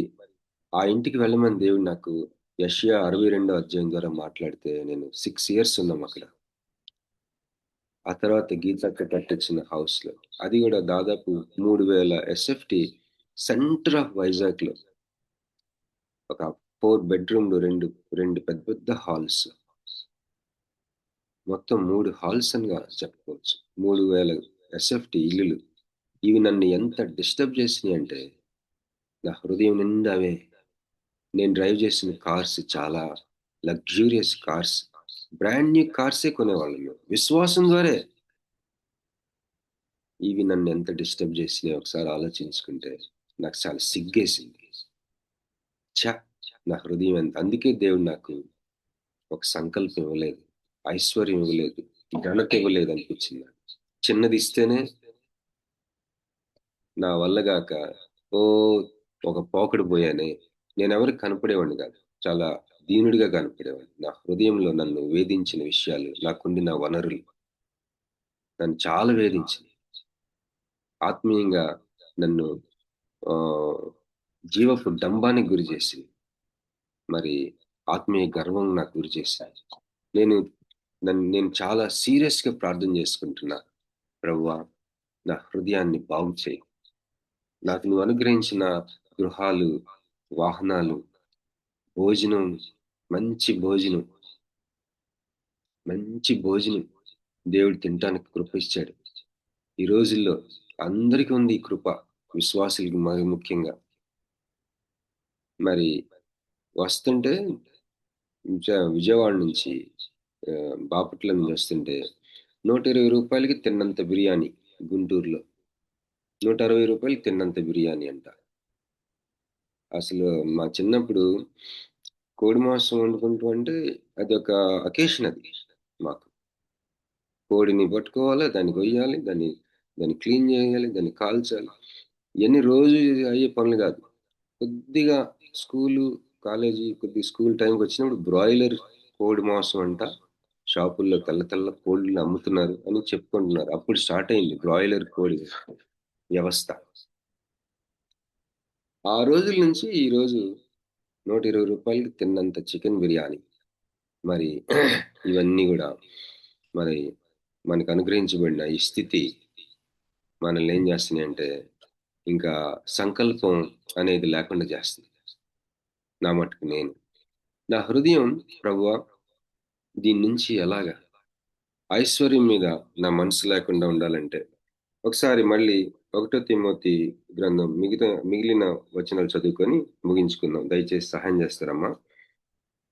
ఆ ఇంటికి వెళ్ళమని దేవుడు నాకు యెషయా 62వ అధ్యాయం ద్వారా మాట్లాడితే నేను 6 years ఉన్నాం అక్కడ. ఆ తర్వాత గీతక్క కట్టించిన హౌస్ లో, అది కూడా దాదాపు 3000 SFT సెంటర్ ఆఫ్ వైజాగ్ లో, ఒక 4 bedroomed, రెండు పెద్ద పెద్ద హాల్స్, మొత్తం 3 హాల్స్ అని చెప్పుకోవచ్చు. 3000 SFT ఇల్లులు. ఇవి నన్ను ఎంత డిస్టర్బ్ చేసినాయి అంటే, నా హృదయం నిండావే. నేను డ్రైవ్ చేసిన కార్స్ చాలా లగ్జూరియస్ కార్స్, బ్రాండ్ న్యూ కార్సే కొనేవాళ్ళం విశ్వాసం ద్వారా. ఇవి నన్ను ఎంత డిస్టర్బ్ చేసినాయి ఒకసారి ఆలోచించుకుంటే నాకు చాలా సిగ్గేసింది. నా హృదయం ఎంత. అందుకే దేవుడు నాకు ఒక సంకల్పం ఇవ్వలేదు, ఐశ్వర్యం ఇవ్వలేదు, ఘనత ఇవ్వలేదు అనిపించింది. చిన్నది ఇస్తేనే నా వల్ల గాక ఓ ఒక పోకడు పోయానే. నేను ఎవరికి కనపడేవాడిని కాదు, చాలా దీనుడిగా కనపడేవాడిని. నా హృదయంలో నన్ను వేధించిన విషయాలు, నాకుండిన వనరులు నన్ను చాలా వేధించింది. ఆత్మీయంగా నన్ను ఆ, జీవపు డంబానికి గురి చేసింది. మరి ఆత్మీయ గర్వం నాకు గురి చేసింది. నేను నేను చాలా సీరియస్గా ప్రార్థన చేసుకుంటున్నా, ప్రభువా నా హృదయాన్ని బాగు చేయి. నాకు నువ్వు అనుగ్రహించిన గృహాలు, వాహనాలు, భోజనం, మంచి భోజనం మంచి భోజనం దేవుడు తినటానికి కృప ఇచ్చాడు. ఈ రోజుల్లో అందరికీ ఉంది ఈ కృప, విశ్వాసులకి మరి ముఖ్యంగా. మరి వస్తుంటే విజయవాడ నుంచి బాపట్ల నుంచి వస్తుంటే 120 రూపాయలకి తిన్నంత బిర్యానీ, గుంటూరులో 160 రూపాయలకి తిన్నంత బిర్యానీ అంట. అసలు మా చిన్నప్పుడు కోడి మాంసం వండుకుంటూ అంటే అది ఒక అకేషన్. అది మాకు కోడిని పట్టుకోవాలి, దాన్ని కొయ్యాలి, దాన్ని క్లీన్ చేయాలి, దాన్ని కాల్చాలి. ఇవన్నీ రోజు అయ్యే పనులు కాదు. కొద్దిగా స్కూలు, కాలేజీ, కొద్దిగా స్కూల్ టైంకి వచ్చినప్పుడు బ్రాయిలర్ కోడి మాంసం అంట షాపుల్లో తెల్ల తెల్ల కోళ్ళు అమ్ముతున్నారు అని చెప్పుకుంటున్నారు. అప్పుడు స్టార్ట్ అయింది బ్రాయిలర్ కోడి వ్యవస్థ. ఆ రోజుల నుంచి ఈ రోజు 120 రూపాయలకి తిన్నంత చికెన్ బిర్యానీ. మరి ఇవన్నీ కూడా మరి మనకు అనుగ్రహించబడిన ఈ స్థితి మనల్ని ఏం చేస్తున్నాయి అంటే ఇంకా సంకల్పం అనేది లేకుండా చేస్తుంది. నా మటుకు నేను, నా హృదయం, ప్రభువా దీని నుంచి ఎలాగా ఐశ్వర్యం మీద నా మనసు లేకుండా ఉండాలంటే, ఒకసారి మళ్ళీ 1 తిమోతి గ్రంథం మిగిలిన వచనాలు చదువుకొని ముగించుకుందాం. దయచేసి సహాయం చేస్తారమ్మా.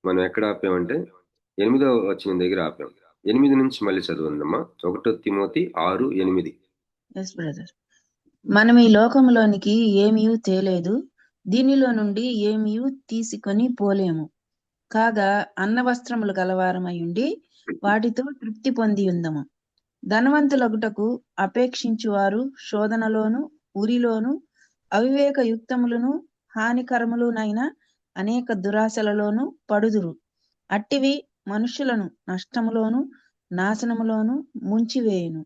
మనం ఎక్కడ ఆపామంటే 8వ వచనం దగ్గర ఆపాం. 8 నుంచి మళ్ళీ చదవండమ్మా. 1 తిమోతి 6:8. Yes brother. మనం ఈ లోకంలోనికి ఏమీ తేలేదు, దీనిలో నుండి ఏమీ తీసుకొని పోలేము. కాగా అన్న వస్త్రములు గలవారమై ఉండి వాటితో తృప్తి పొంది ఉందము. ధనవంతులగుటకు అపేక్షించువారు శోధనలోను, ఉరిలోను, అవివేక యుక్తములను, హానికరములునైన అనేక దురాశలలోను పడుదురు. అట్టివి మనుషులను నష్టములోను, నాశనములోను ముంచివేయును.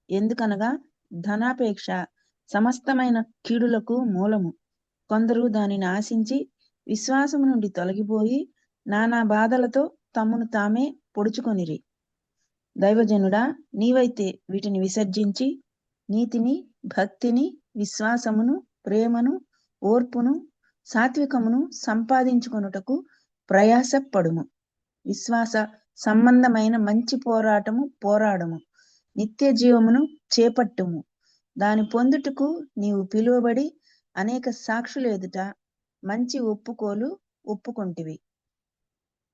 ఎందుకనగా ధనాపేక్ష సమస్తమైన కీడులకు మూలము. కొందరు దానిని ఆశించి విశ్వాసము నుండి తొలగిపోయి నానా బాధలతో తమను తామే పొడుచుకొనిరి. దైవజనుడా, నీవైతే వీటిని విసర్జించి నీతిని, భక్తిని, విశ్వాసమును, ప్రేమను, ఓర్పును, సాత్వికమును సంపాదించుకొనుటకు ప్రయాసపడుము. విశ్వాస సంబంధమైన మంచి పోరాడము. నిత్య జీవమును చేపట్టుము. దాని పొందుటకు నీవు పిలువబడి అనేక సాక్షుల ఎదుట మంచి ఒప్పుకొంటివి.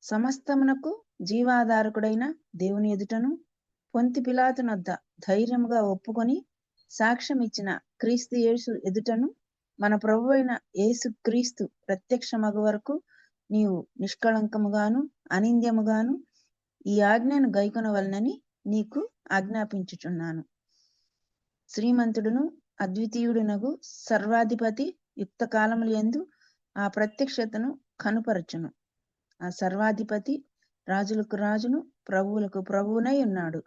సమస్తమునకు జీవాధారకుడైన దేవుని ఎదుటను, పొంతి పిలాతునొద్ద ధైర్యముగా ఒప్పుకొని సాక్ష్యం ఇచ్చిన క్రీస్తు యేసు ఎదుటను, మన ప్రభువైన యేసు క్రీస్తు ప్రత్యక్షమగు వరకు నీవు నిష్కళంకముగాను అనింద్యముగాను ఈ ఆజ్ఞను గైకొనవలనని నీకు ఆజ్ఞాపించుచున్నాను. శ్రీమంతుడును అద్వితీయుడునగు సర్వాధిపతి యుక్త కాలముల యందు ఆ ప్రత్యక్షతను కనుపరచును. ఆ సర్వాధిపతి రాజులకు రాజును, ప్రభువులకు ప్రభువునై ఉన్నాడు.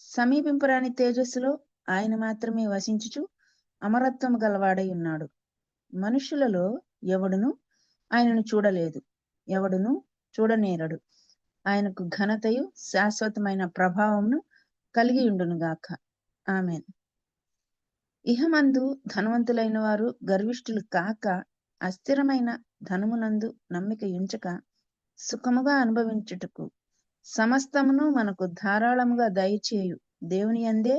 సమీపింపరాని తేజస్సులో ఆయన మాత్రమే వసించుచు అమరత్వము గలవాడై ఉన్నాడు. మనుషులలో ఎవడును ఆయనను చూడలేదు, ఎవడును చూడనేరడు. ఆయనకు ఘనతయు శాశ్వతమైన ప్రభావమును కలిగి ఉండునుగాక. ఆమెన్. ఇహమందు ధనవంతులైన వారు గర్విష్ఠులు కాక, అస్థిరమైన ధనమునందు నమ్మిక ఉంచక, సుఖముగా అనుభవించుటకు సమస్తమును మనకు ధారాళముగా దయచేయు దేవుని యందే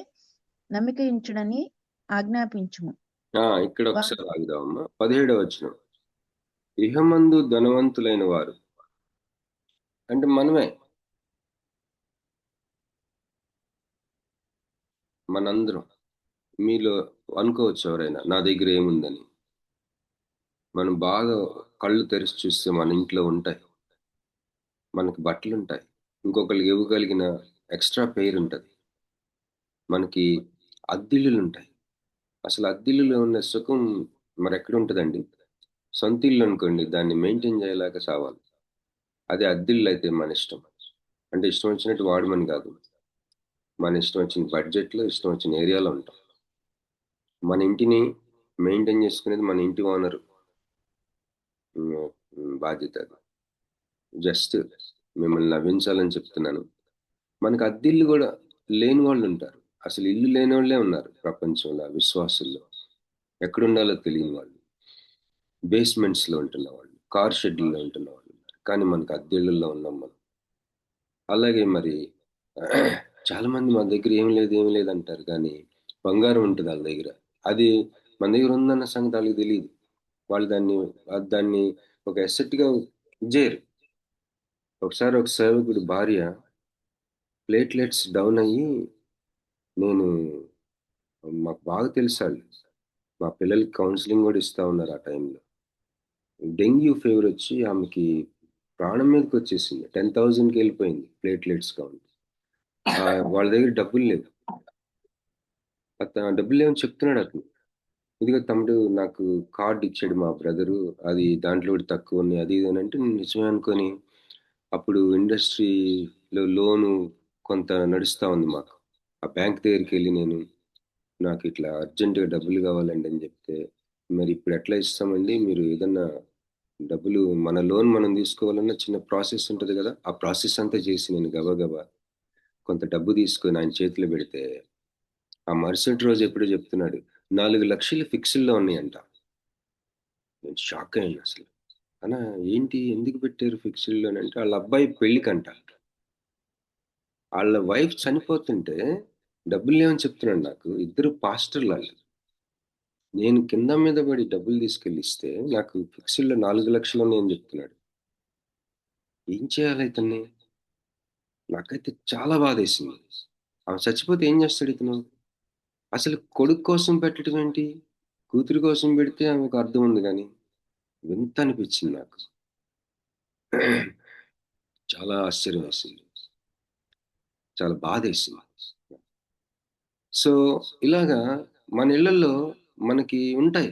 నమ్మిక ఉంచుడని ఆజ్ఞాపించుము. ఇక్కడ ఒకసారి ఆగుదామమ్మా. 17వ వచనం, ఇహమందు ధనవంతులైన వారు అంటే మనమే, మనందరం. మీలో అనుకోవచ్చు ఎవరైనా నా దగ్గర ఏముందని. మనం బాగా కళ్ళు తెరిచి చూస్తే మన ఇంట్లో ఉంటాయి, మనకి బట్టలు ఉంటాయి, ఇంకొకరికి ఇవ్వగలిగిన ఎక్స్ట్రా పేరు ఉంటుంది, మనకి అద్దిల్లులు ఉంటాయి. అసలు అద్దిల్లులో ఉన్న సుఖం మరెక్కడ ఉంటుందండి? సొంత ఇల్లు అనుకోండి, దాన్ని మెయింటైన్ చేయలేక సావాలి. అదే అద్దిల్లు అయితే మన ఇష్టం, అంటే ఇష్టం వచ్చినట్టు వాడమని కాదు, మన ఇష్టం వచ్చిన బడ్జెట్లో ఇష్టం వచ్చిన ఏరియాలో ఉంటాం. మన ఇంటిని మెయింటైన్ చేసుకునేది మన ఇంటి ఓనరు బాధ్యత. అది జస్ట్ మిమ్మల్ని నవ్వించాలని చెప్తున్నాను. మనకు అద్దిల్లు కూడా లేని వాళ్ళు ఉంటారు, అసలు ఇల్లు లేని వాళ్ళే ఉన్నారు ప్రపంచంలో. విశ్వాసుల్లో ఎక్కడుండాలో తెలియని వాళ్ళు, బేస్మెంట్స్లో ఉంటున్న వాళ్ళు, కార్ షెడ్యూల్లో ఉంటున్న వాళ్ళు ఉన్నారు, కానీ మనకు అద్దెళ్ళల్లో ఉన్నాం మనం. అలాగే మరి చాలా మంది మన దగ్గర ఏం లేదు అంటారు, కానీ బంగారం ఉంటుంది వాళ్ళ దగ్గర. అది మన దగ్గర ఉందన్న సంగతి వాళ్ళకి తెలియదు. వాళ్ళు దాన్ని ఒక ఎసెట్గా చేయరు. ఒకసారి ఒక సేవకుడి భార్య ప్లేట్లెట్స్ డౌన్ అయ్యి, మాకు బాగా తెలుసాళ్ళు, మా పిల్లలకి కౌన్సిలింగ్ కూడా ఇస్తూ ఉన్నారు ఆ టైంలో. డెంగ్యూ ఫీవర్ వచ్చి ఆమెకి ప్రాణం మీదకి వచ్చేసింది. 10,000కి వెళ్ళిపోయింది ప్లేట్లెట్స్ కౌంట్. వాళ్ళ దగ్గర డబ్బులు లేవు. డబ్బులు లేవని చెప్తున్నాడు అతను. ఇదిగో తమ్ముడు, నాకు కార్డు ఇచ్చాడు మా బ్రదరు, అది దాంట్లో కూడా తక్కువ ఉన్నాయి, అది ఇది అని అంటే నేను నిజమే అనుకొని, అప్పుడు ఇండస్ట్రీలో లోను కొంత నడుస్తూ ఉంది మాకు. ఆ బ్యాంక్ దగ్గరికి వెళ్ళి నాకు ఇట్లా అర్జెంటుగా డబ్బులు కావాలండి అని చెప్తే, మరి ఇప్పుడు ఎట్లా ఇస్తామండి, మీరు ఏదన్నా డబ్బులు, మన లోన్ మనం తీసుకోవాలన్నా చిన్న ప్రాసెస్ ఉంటుంది కదా, ఆ ప్రాసెస్ అంతా చేసి నేను గబగబా కొంత డబ్బు తీసుకొని ఆయన చేతిలో పెడితే, ఆ మరుసటి రోజు ఎప్పుడో చెప్తున్నాడు 4 లక్షలు ఫిక్స్డ్లో ఉన్నాయంట. నేను షాక్ అయ్యాను అసలు. అన్నా ఏంటి, ఎందుకు పెట్టారు ఫిక్స్డ్లో అంటే, వాళ్ళ అబ్బాయి పెళ్ళికంట. వాళ్ళ వైఫ్ చనిపోతుంటే డబ్బులు లేవని చెప్తున్నాడు నాకు. ఇద్దరు పాస్టర్లు వాళ్ళు. నేను కింద మీద పడి డబ్బులు తీసుకెళ్ళి ఇస్తే నాకు ఫిక్స్డ్లో 4 లక్షలు ఉన్నాయని చెప్తున్నాడు. ఏం చేయాలి ఇతన్ని? నాకైతే చాలా బాధేసింది. ఆమె చచ్చిపోతే ఏం చేస్తాడు ఇతను? అసలు కొడుకు కోసం పెట్టడం ఏంటి? కూతురు కోసం పెడితే ఆమెకు అర్థం ఉంది, కానీ వింత అనిపించింది నాకు. చాలా ఆశ్చర్యం వేసింది, చాలా బాధేసింది. సో ఇలాగా మన ఇళ్లలో మనకి ఉంటాయి,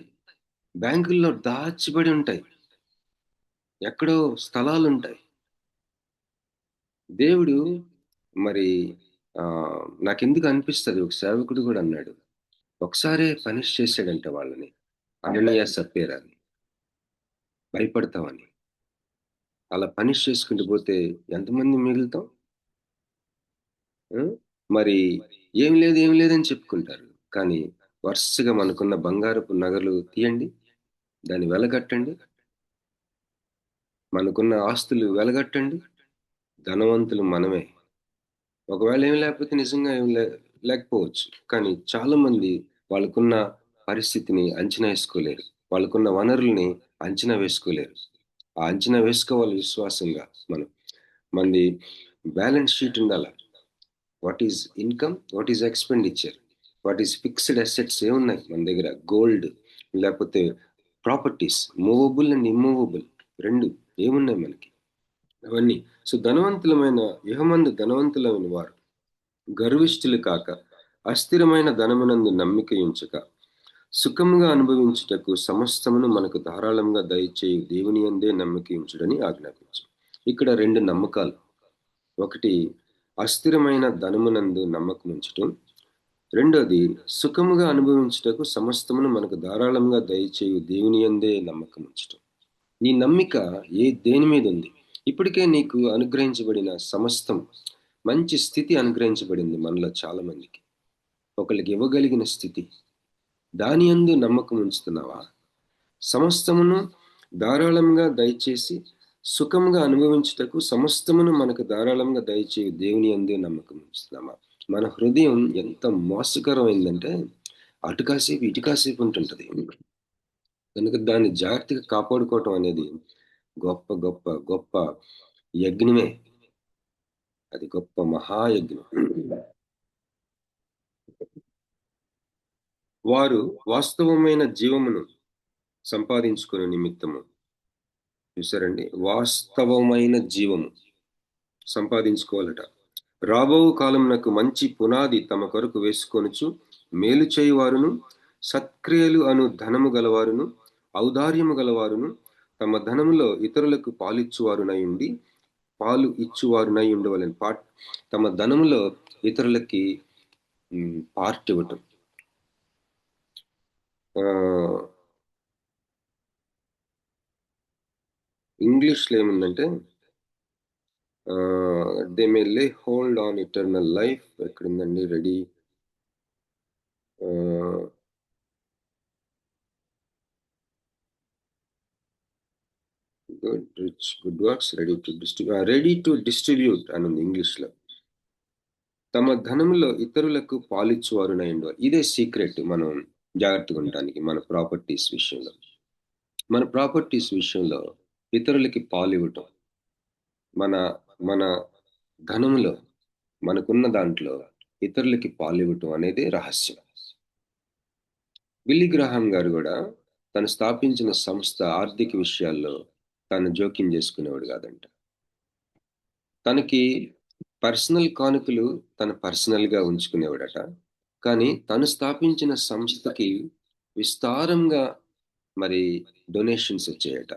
బ్యాంకుల్లో దాచిబడి ఉంటాయి, ఎక్కడో స్థలాలు ఉంటాయి. దేవుడు మరి నాకెందుకు అనిపిస్తుంది, ఒక సేవకుడు కూడా అన్నాడు, ఒకసారే పనిష్ చేశాడంట వాళ్ళని, అననీయ సప్పేరాని, భయపడతామని. అలా పనిష్ చేసుకుంటూ పోతే ఎంతమంది మిగులుతాం? మరి ఏం లేదని చెప్పుకుంటారు, కానీ వరుసగా మనకున్న బంగారపు నగలు తీయండి, దాన్ని వెలగట్టండి, మనకున్న ఆస్తులు వెలగట్టండి, ధనవంతులు మనమే. ఒకవేళ ఏం లేకపోతే నిజంగా లేకపోవచ్చు, కానీ చాలా మంది వాళ్ళకున్న పరిస్థితిని అంచనా వేసుకోలేరు, వాళ్ళకున్న వనరుల్ని అంచనా వేసుకోలేరు. ఆ అంచనా వేసుకోవాలి విశ్వాసంగా. మనది బ్యాలెన్స్ షీట్ ఉండాలి. What is income, what is expenditure, what is fixed assets ఏమున్నాయి మన దగ్గర, గోల్డ్ లేకపోతే ప్రాపర్టీస్, మూవబుల్ అండ్ ఇమ్మూవబుల్ రెండు ఏమున్నాయి మనకి, అవన్నీ. సో యుహమందు ధనవంతులైన వారు గర్విష్ఠులు కాక, అస్థిరమైన ధనమునందు నమ్మిక ఉంచక, సుఖముగా అనుభవించుటకు సమస్తమును మనకు ధారాళంగా దయచేయు దేవుని యందే నమ్మిక ఉంచుడని ఆజ్ఞాపించు. ఇక్కడ 2 నమ్మకాలు. ఒకటి అస్థిరమైన ధనమునందు నమ్మకం ఉంచటం, రెండోది సుఖముగా అనుభవించుటకు సమస్తమును మనకు ధారాళంగా దయచేయు దేవుని యందే నమ్మకం ఉంచటం. నీ నమ్మిక దేని మీద ఉంది? ఇప్పటికే నీకు అనుగ్రహించబడిన సమస్తం, మంచి స్థితి అనుగ్రహించబడింది మనలో చాలా మందికి. ఒకరికి ఇవ్వగలిగిన స్థితి, దాని యందు నమ్మకం ఉంచుతున్నావా? సమస్తమును ధారాళంగా దయచేసి సుఖంగా అనుభవించుటకు సమస్తమును మనకు ధారాళంగా దయచేయు దేవుని యందే నమ్మకం ఉంచుతున్నామా? మన హృదయం ఎంత మోసకరమైందంటే అటు కాసేపు ఇటు కాసేపు ఉంటుంటది. కనుక దాన్ని జాగ్రత్తగా కాపాడుకోవటం అనేది గొప్ప గొప్ప గొప్ప యజ్ఞమే. అది గొప్ప మహాయజ్ఞం. వారు వాస్తవమైన జీవమును సంపాదించుకునే నిమిత్తము. చూసారండి, వాస్తవమైన జీవము సంపాదించుకోవాలట. రాబో కాలం నాకు మంచి పునాది తమ కొరకు వేసుకొనుచు మేలు చేయువారును సత్క్రియలు అను ధనము గలవారును ఔదార్యము గలవారును తమ ధనములో ఇతరులకు పాలు ఇచ్చువారునై ఉండవలని. తమ ధనములో ఇతరులకి పార్ట్ ఇవ్వటం. ఇంగ్లీష్లో ఏముందంటే they may lay hold on eternal life. ఎక్కడుందండి? Ready good works ready to distribute అని ఉంది ఇంగ్లీష్లో. తమ ధనంలో ఇతరులకు పాలిచ్చువారునై ఉండవాలి. ఇదే సీక్రెట్ మనం జాగ్రత్తగా ఉండటానికి. మన ప్రాపర్టీస్ విషయంలో ఇతరులకి పాలు ఇవ్వటం, మన ధనంలో మనకున్న దాంట్లో ఇతరులకి పాలు ఇవ్వటం అనేది రహస్యం. బిల్లీ గ్రాహాం గారు కూడా తను స్థాపించిన సంస్థ ఆర్థిక విషయాల్లో తాను జోక్యం చేసుకునేవాడు కాదంట. తనకి పర్సనల్ కానుకలు తన పర్సనల్గా ఉంచుకునేవాడట. కానీ తను స్థాపించిన సంస్థకి విస్తారంగా మరి డొనేషన్స్ వచ్చాయట,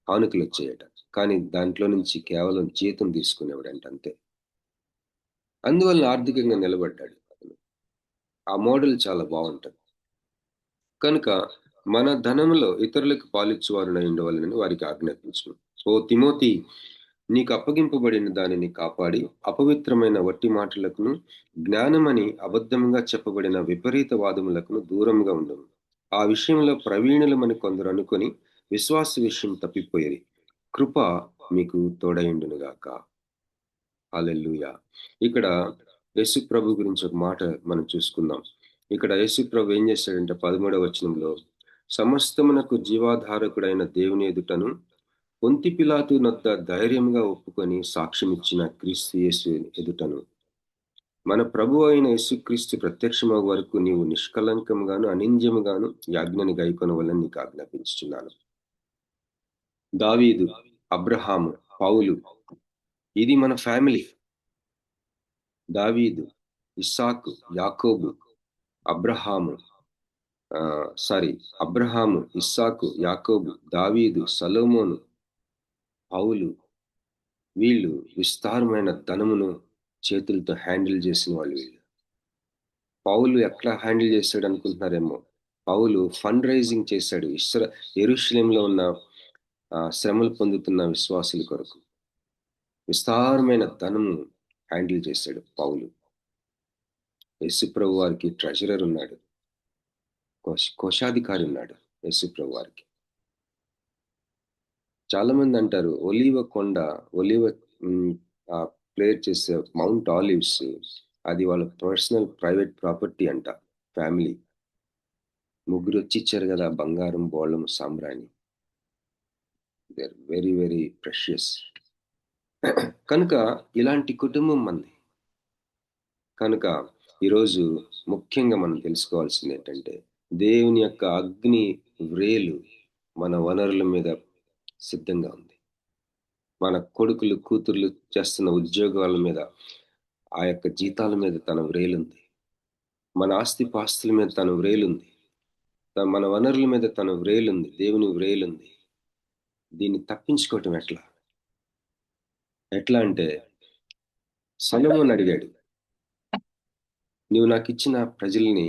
కానుకలు వచ్చాయట. కానీ దాంట్లో నుంచి కేవలం జీతం తీసుకునేవాడంట, అంతే. అందువల్ల ఆర్థికంగా నిలబడ్డాడు. ఆ మోడల్ చాలా బాగుంటుంది. కనుక మన ధనంలో ఇతరులకు పాలిచ్చువారునై ఉండవాలని వారికి ఆజ్ఞాపించును. ఓ తిమోతి, నీకు అప్పగింపబడిన దానిని కాపాడి అపవిత్రమైన వట్టి మాటలకును జ్ఞానమని అబద్ధంగా చెప్పబడిన విపరీత వాదములకును దూరంగా ఉండము. ఆ విషయంలో ప్రవీణులమని కొందరు అనుకొని విశ్వాస విషయం తప్పిపోయేది. కృప మీకు తోడయుండునుగాక. హల్లెలూయా. ఇక్కడ యేసు ప్రభు గురించి ఒక మాట మనం చూసుకుందాం. ఇక్కడ యేసు ప్రభు ఏం చేశాడంటే 13వ వచనంలో, సమస్తమునకు జీవాధారకుడైన దేవుని ఎదుటను పొంతి పిలాతు నొద్ద ధైర్యంగా ఒప్పుకొని సాక్ష్యం ఇచ్చిన క్రీస్తు యేసు ఎదుటను మన ప్రభు అయిన యేసుక్రీస్తు ప్రత్యక్షమగు వరకు నీవు నిష్కలంకంగాను అనింద్యముగాను యాజ్ఞని గైకొనవలని నీకు ఆజ్ఞాపించుచున్నాను. దావీదు, అబ్రహాము, పౌలు, ఇది మన ఫ్యామిలీ. దావీదు, ఇస్సాకు, యాకోబు, అబ్రహాము, ఇస్సాకు, యాకోబు, దావీదు, సొలొమోను, పౌలు, వీళ్ళు విస్తారమైన ధనమును చేతులతో హ్యాండిల్ చేసిన వాళ్ళు. వీళ్ళు పౌలు ఎట్లా హ్యాండిల్ చేశాడు అనుకుంటున్నారేమో. పౌలు ఫండ్ రైజింగ్ చేశాడు యెరూషలేంలో ఉన్న శ్రమలు పొందుతున్న విశ్వాసుల కొరకు. విస్తారమైన ధనము హ్యాండిల్ చేశాడు పౌలు. యేసుప్రభు వారికి ట్రెజరర్ ఉన్నాడు, కోశాధికారి ఉన్నాడు యేసుప్రభు వారికి. చాలా మంది అంటారు ఒలివ ప్లేర్ చేసే మౌంట్ ఆలివ్స్ అది వాళ్ళ పర్సనల్ ప్రైవేట్ ప్రాపర్టీ అంట. ఫ్యామిలీ ముగ్గురు వచ్చి ఇచ్చారు కదా బంగారం, బోళం, సాంబ్రాణి. They are very very precious. కనుక ఇలాంటి కుటుంబం మంది. కనుక ఈరోజు ముఖ్యంగా మనం తెలుసుకోవాల్సింది ఏంటంటే, దేవుని యొక్క అగ్ని వ్రేలు మన వనరుల మీద సిద్ధంగా ఉంది. మన కొడుకులు, కూతుర్లు చేస్తున్న ఉద్యోగాల మీద, ఆ యొక్క జీతాల మీద తన వ్రేలుంది. మన ఆస్తిపాస్తుల మీద తన వ్రేలుంది. మన వనరుల మీద తన వ్రేలుంది. దేవుని వ్రేలుంది. దీన్ని తప్పించుకోవటం ఎట్లా అంటే, సొలొమోను అడిగాడు, నీవు నాకు ఇచ్చిన ప్రజల్ని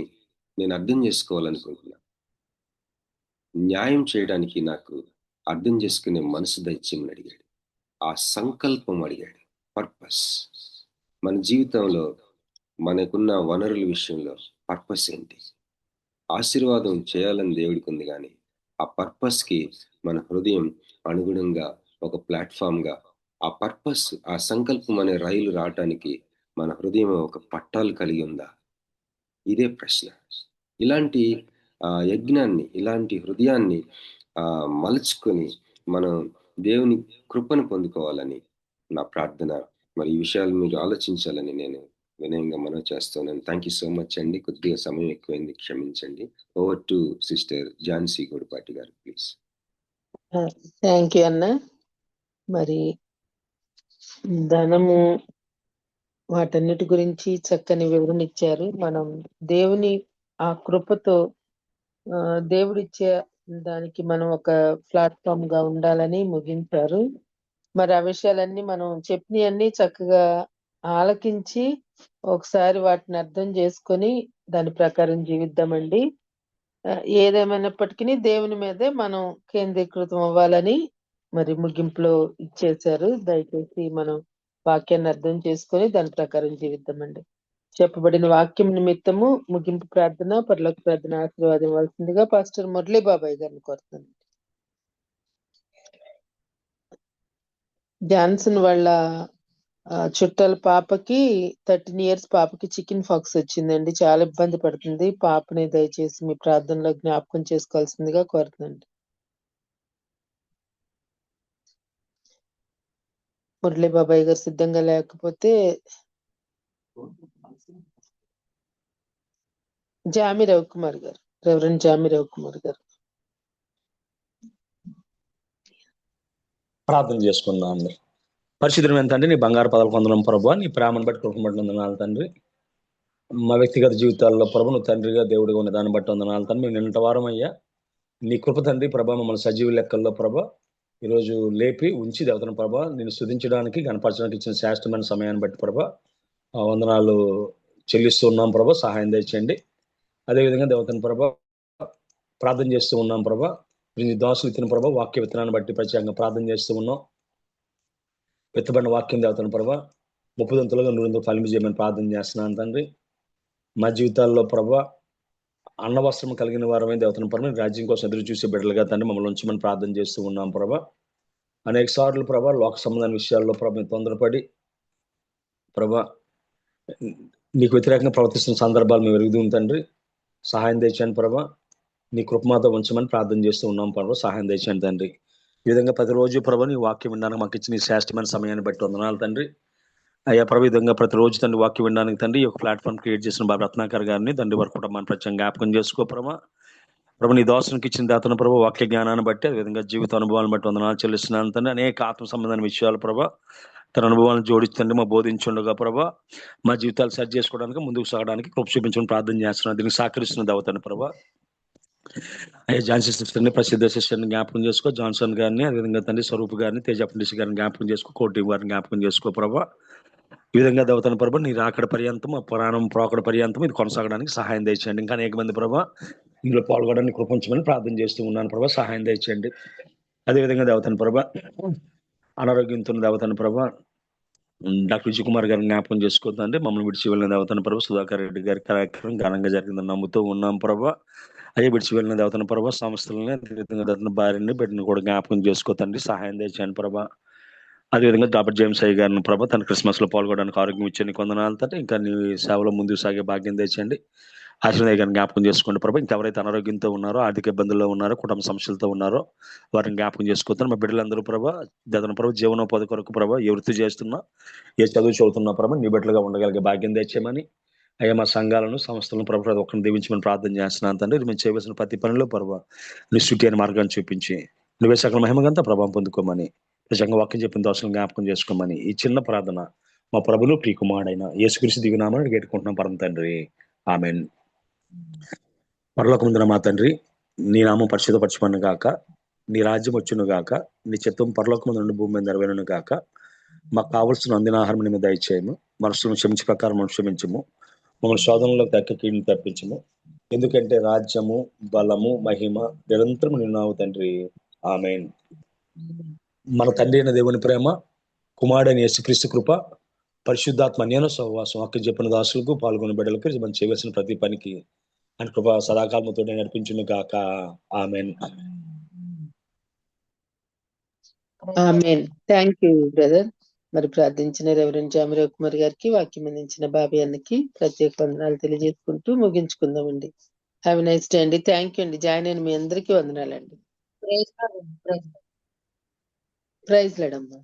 నేను అర్థం చేసుకోవాలనుకుంటున్నా, న్యాయం చేయడానికి నాకు అర్థం చేసుకునే మనసు దయచేయమని అడిగాడు. ఆ సంకల్పం అడిగాడు, పర్పస్. మన జీవితంలో మనకున్న వనరుల విషయంలో పర్పస్ ఏంటి? ఆశీర్వాదం చేయాలని దేవుడికి ఉంది, కానీ ఆ పర్పస్కి మన హృదయం అనుగుణంగా ఒక ప్లాట్ఫామ్గా, ఆ పర్పస్, ఆ సంకల్పం అనే రైలు రావటానికి మన హృదయం ఒక పట్టాలు కలిగి ఉందా? ఇదే ప్రశ్న. ఇలాంటి యజ్ఞాన్ని, ఇలాంటి హృదయాన్ని మలుచుకొని మనం దేవుని కృపను పొందుకోవాలని నా ప్రార్థన. మరి ఈ విషయాలు మీరు ఆలోచించాలని నేను వినయంగా మనవి చేస్తున్నాను. థ్యాంక్ యూ సో మచ్ అండి. కొద్దిగా సమయం ఎక్కువైంది, క్షమించండి. ఓవర్ టు సిస్టర్ ఝాన్సీ గోడిపాటి గారు ప్లీజ్. థ్యాంక్ యూ అన్న. మరి ధనము వాటన్నిటి గురించి చక్కని వివరణ ఇచ్చారు. మనం దేవుని ఆ కృపతో దేవుడిచ్చే దానికి మనం ఒక ప్లాట్ఫామ్ గా ఉండాలని ముగించారు. మరి ఆ విషయాలన్నీ మనం చెప్పినవన్నీ చక్కగా ఆలకించి ఒకసారి వాటిని అర్థం చేసుకొని దాని ప్రకారం జీవిద్దామండి. ఏదేమైనప్పటికీ దేవుని మీదే మనం కేంద్రీకృతం అవ్వాలని మరి ముగింపులో ఇచ్చేశారు. దయచేసి మనం వాక్యాన్ని అర్థం చేసుకొని దాని ప్రకారం జీవిద్దామండి. చెప్పబడిన వాక్యం నిమిత్తము ముగింపు ప్రార్థన, పరలోక ప్రార్థన ఆశీర్వాదం ఇవ్వాల్సిందిగా పాస్టర్ మురళీ బాబాయ్ గారిని కోరుతున్నాను. జాన్సన్ వాళ్ళ చుట్టాల పాపకి 13 years పాపకి చికెన్ ఫాక్స్ వచ్చిందండి. చాలా ఇబ్బంది పడుతుంది. పాపని దయచేసి మీ ప్రార్థనలో జ్ఞాపకం చేసుకోవాల్సిందిగా కోరుతున్నాండి. మురళీ బాబాయ్ గారు సిద్ధంగా లేకపోతే జామి రవికుమార్ గారు, రెవరెండ్ జామి రవికుమార్ గారు. ప్రార్థన చేసుకుందాం అందరు. పరిశుద్ధం తండ్రి, నీ బంగారు పదవి పొందడం ప్రభావ, నీ ప్రేమను బట్టి కృపను వందనాలు తండ్రి. మా వ్యక్తిగత జీవితాల్లో ప్రభు నువ్వు తండ్రిగా దేవుడిగా ఉన్న దాన్ని బట్టి వందనాలు తండ్రి. మేము నిన్నటి వారం అయ్యా నీ కృప తండ్రి ప్రభా మమ్మల్ని సజీవ లెక్కల్లో ప్రభా ఈరోజు లేపి ఉంచి దేవతను ప్రభా నేను స్తుతించడానికి గణపరచడానికి ఇచ్చిన శ్రేష్టమైన సమయాన్ని బట్టి ప్రభా వందనాలు చెల్లిస్తూ ఉన్నాం ప్రభా. సహాయం దయచేయండి. అదేవిధంగా దేవతను ప్రభా ప్రార్థన చేస్తూ ఉన్నాం ప్రభా. నీ దోషలు ఇచ్చిన ప్రభా వాక్య విత్తనాన్ని బట్టి ప్రత్యేకంగా ప్రార్థన చేస్తూ ఉన్నాం. విత్తబడిన వాక్యం దేవతను ప్రభా 30 100 ఫలింపు చేయమని ప్రార్థన చేస్తున్నాను తండ్రి. మా జీవితాల్లో ప్రభా అన్నవస్త్రం కలిగిన వారమే దేవతను ప్రభా రాజ్యం కోసం ఎదురు చూసే బిడ్డలుగా తండ్రి మమ్మల్ని ఉంచమని ప్రార్థన చేస్తూ ఉన్నాం ప్రభా. అనేక సార్లు ప్రభా లోక సంబంధమైన విషయాల్లో ప్రభా తొందరపడి ప్రభా నీకు వ్యతిరేకంగా ప్రవర్తిస్తున్న సందర్భాలు మేము ఎరుగుతూ తండ్రి. సహాయం తెచ్చాను ప్రభా. నీ కృపమాతో ఉంచమని ప్రార్థన చేస్తూ ఉన్నాం ప్రభా. సహాయం తెచ్చాను తండ్రి. ఈ విధంగా ప్రతిరోజు ప్రభా నీ వాక్యం వినడానికి మాకు ఇచ్చిన ఈ శ్రేష్టమైన సమయాన్ని బట్టి వందనాలు తండ్రి. అయ్యా ప్రభు విధంగా ప్రతిరోజు తండ్రి వాక్యం వినడానికి తండ్రి ఒక ప్లాట్ఫామ్ క్రియేట్ చేసిన బాబు రత్నాకర్ గారిని తండ్రి వారి కుటుంబాన్ని ప్రత్యేకంగా జ్ఞాపకం చేసుకో ప్రభా. ప్రభు నీ దోషానికి ఇచ్చిన దాతను ప్రభు వాక్య జ్ఞానాన్ని బట్టి అదేవిధంగా జీవిత అనుభవాలను బట్టి వందనాలు చెల్లిస్తున్నాను తండ్రి. అనేక ఆత్మ సంబంధమైన విషయాలు ప్రభా తన అనుభవాలను జోడించండి మా బోధించుండగా ప్రభా మా జీవితాలు సరి చేసుకోవడానికి ముందుకు సాగడానికి కృప చూపించమని ప్రార్థన చేస్తున్నాను. దీనికి సహకరిస్తున్న దేవతను ప్రభా. అయ్యా ఝాన్సీ సిస్టర్ని ప్రసిద్ధ సిస్టర్ని జ్ఞాపకం చేసుకో. జాన్సన్ గారిని అదేవిధంగా తండ్రి స్వరూప్ గారిని తేజ పండిష్ గారిని జ్ఞాపకం చేసుకో. కోటి వారిని జ్ఞాపకం చేసుకో ప్రభా. ఈ విధంగా దేవతను ప్రభా నీ రాకడ పర్యంతం ఆ పురాణం ప్రోకడ పర్యంతం ఇది కొనసాగడానికి సహాయం దయచేయండి. ఇంకా అనేక మంది ప్రభా ఇందులో పాల్గొనడానికి కృపించమని ప్రార్థన చేస్తూ ఉన్నాను ప్రభా. సహాయం దయచేయండి. అదేవిధంగా దేవతను ప్రభా అనారోగ్యంతో దేవతను ప్రభా డాక్టర్ విజయ్ కుమార్ గారిని జ్ఞాపకం చేసుకోతుందండి. మమ్మల్ని విడిచి వెళ్ళిన దేవతను ప్రభా సుధాకర్ రెడ్డి గారి కార్యక్రమం ఘనంగా జరిగిందని నమ్ముతూ ఉన్నాం ప్రభా. అయ్యే విడిచి వెళ్ళిన దేవతను ప్రభా సంస్థలని అదేవిధంగా దేవతను భార్యని బిడ్డను కూడా జ్ఞాపకం చేసుకోతండి. సహాయం తెచ్చాను ప్రభా. అదేవిధంగా డాక్టర్ జేమ్స్ అయ్య గారిని ప్రభా తన క్రిస్మస్ లో పాల్గొనడానికి ఆరోగ్యం ఇచ్చని కొందనాలు తండ్రి. ఇంకా నీ సేవలో ముందుకు సాగే భాగ్యం తెచ్చండి. ఆశీర్వాద గారిని జ్ఞాపకం చేసుకోండి ప్రభా. ఇంకెవరైతే అనారోగ్యంతో ఉన్నారో ఆర్థిక ఇబ్బందుల్లో ఉన్నారో కుటుంబ సమస్యలతో ఉన్నారో వారిని జ్ఞాపకం చేసుకుంటారు. మా బిడ్డలందరూ ప్రభా దేవతను ప్రభా జీవనోపాధి కొరకు ప్రభా ఏ వృత్తి చేస్తున్నా ఏ చదువు చదువుతున్నా ప్రభా నీ బిడ్డలుగా ఉండగలిగే భాగ్యం తెచ్చేయమని అయ్యా మా సంఘాలను సంస్థలను ప్రభు ఒక్కరిని దీవించమని ప్రార్థన చేస్తున్నాను తండ్రి. మేము చేయవలసిన ప్రతి పనిలో ప్రభా నీ శుద్ధి అయిన మార్గాన్ని చూపించి నువ్వే సకల మహిమగంతా ప్రభావం పొందుకోమని నిజంగా వాక్యం చెప్పిన దోషలను జ్ఞాపకం చేసుకోమని ఈ చిన్న ప్రార్థన మా ప్రభులు ప్రియకుమారుడైన యేసుక్రీస్తు దిగునామని కేట్టుకుంటున్నాం పరమ తండ్రి. ఆమెన్. పరలోకమందున మా తండ్రి నీ నామం పరిశుద్ధపరచమను గాక, నీ రాజ్యం వచ్చును గాక, నీ చిత్తం పరలోకమందు నుండి భూమి మీద నెరవేరును గాక. మాకు కావలసిన అందిన ఆహారం మీద దయచేయము. మనసులను క్షమించే ప్రకారం మనం క్షమించము. మమ్మల్ని శోధనలోకి తక్కి తప్పించము. ఎందుకంటే రాజ్యము బలము మహిమ నిరంతరం నిన్నావు తండ్రి. ఆమెన్. మన తండ్రి అయిన దేవుని ప్రేమ కుమారుడైన యేసుక్రీస్తు కృప పరిశుద్ధాత్మ అన్యోన్య సహవాసం అక్కడ చెప్పిన దాసులకు పాల్గొన్న బిడ్డలకు మనం చేయవలసిన ప్రతి పనికి అని కృప సదాకాలముతో నడిపించును గాక. Amen. Amen. Thank you brother. మరి ప్రార్థించిన రెవరెండ్ జామి రవికుమార్ గారికి వాక్యం అందించిన బాబీ అన్నకి ప్రత్యేక వందనాలు తెలియజేసుకుంటూ ముగించుకుందామండి. హ్యావ్ ఎ నైస్ డే అండి. థ్యాంక్ యూ అండి. జాయిన్ అయిన మీ అందరికీ వందనాలండి. ప్రైజ్ లార్డ్ అమ్మా.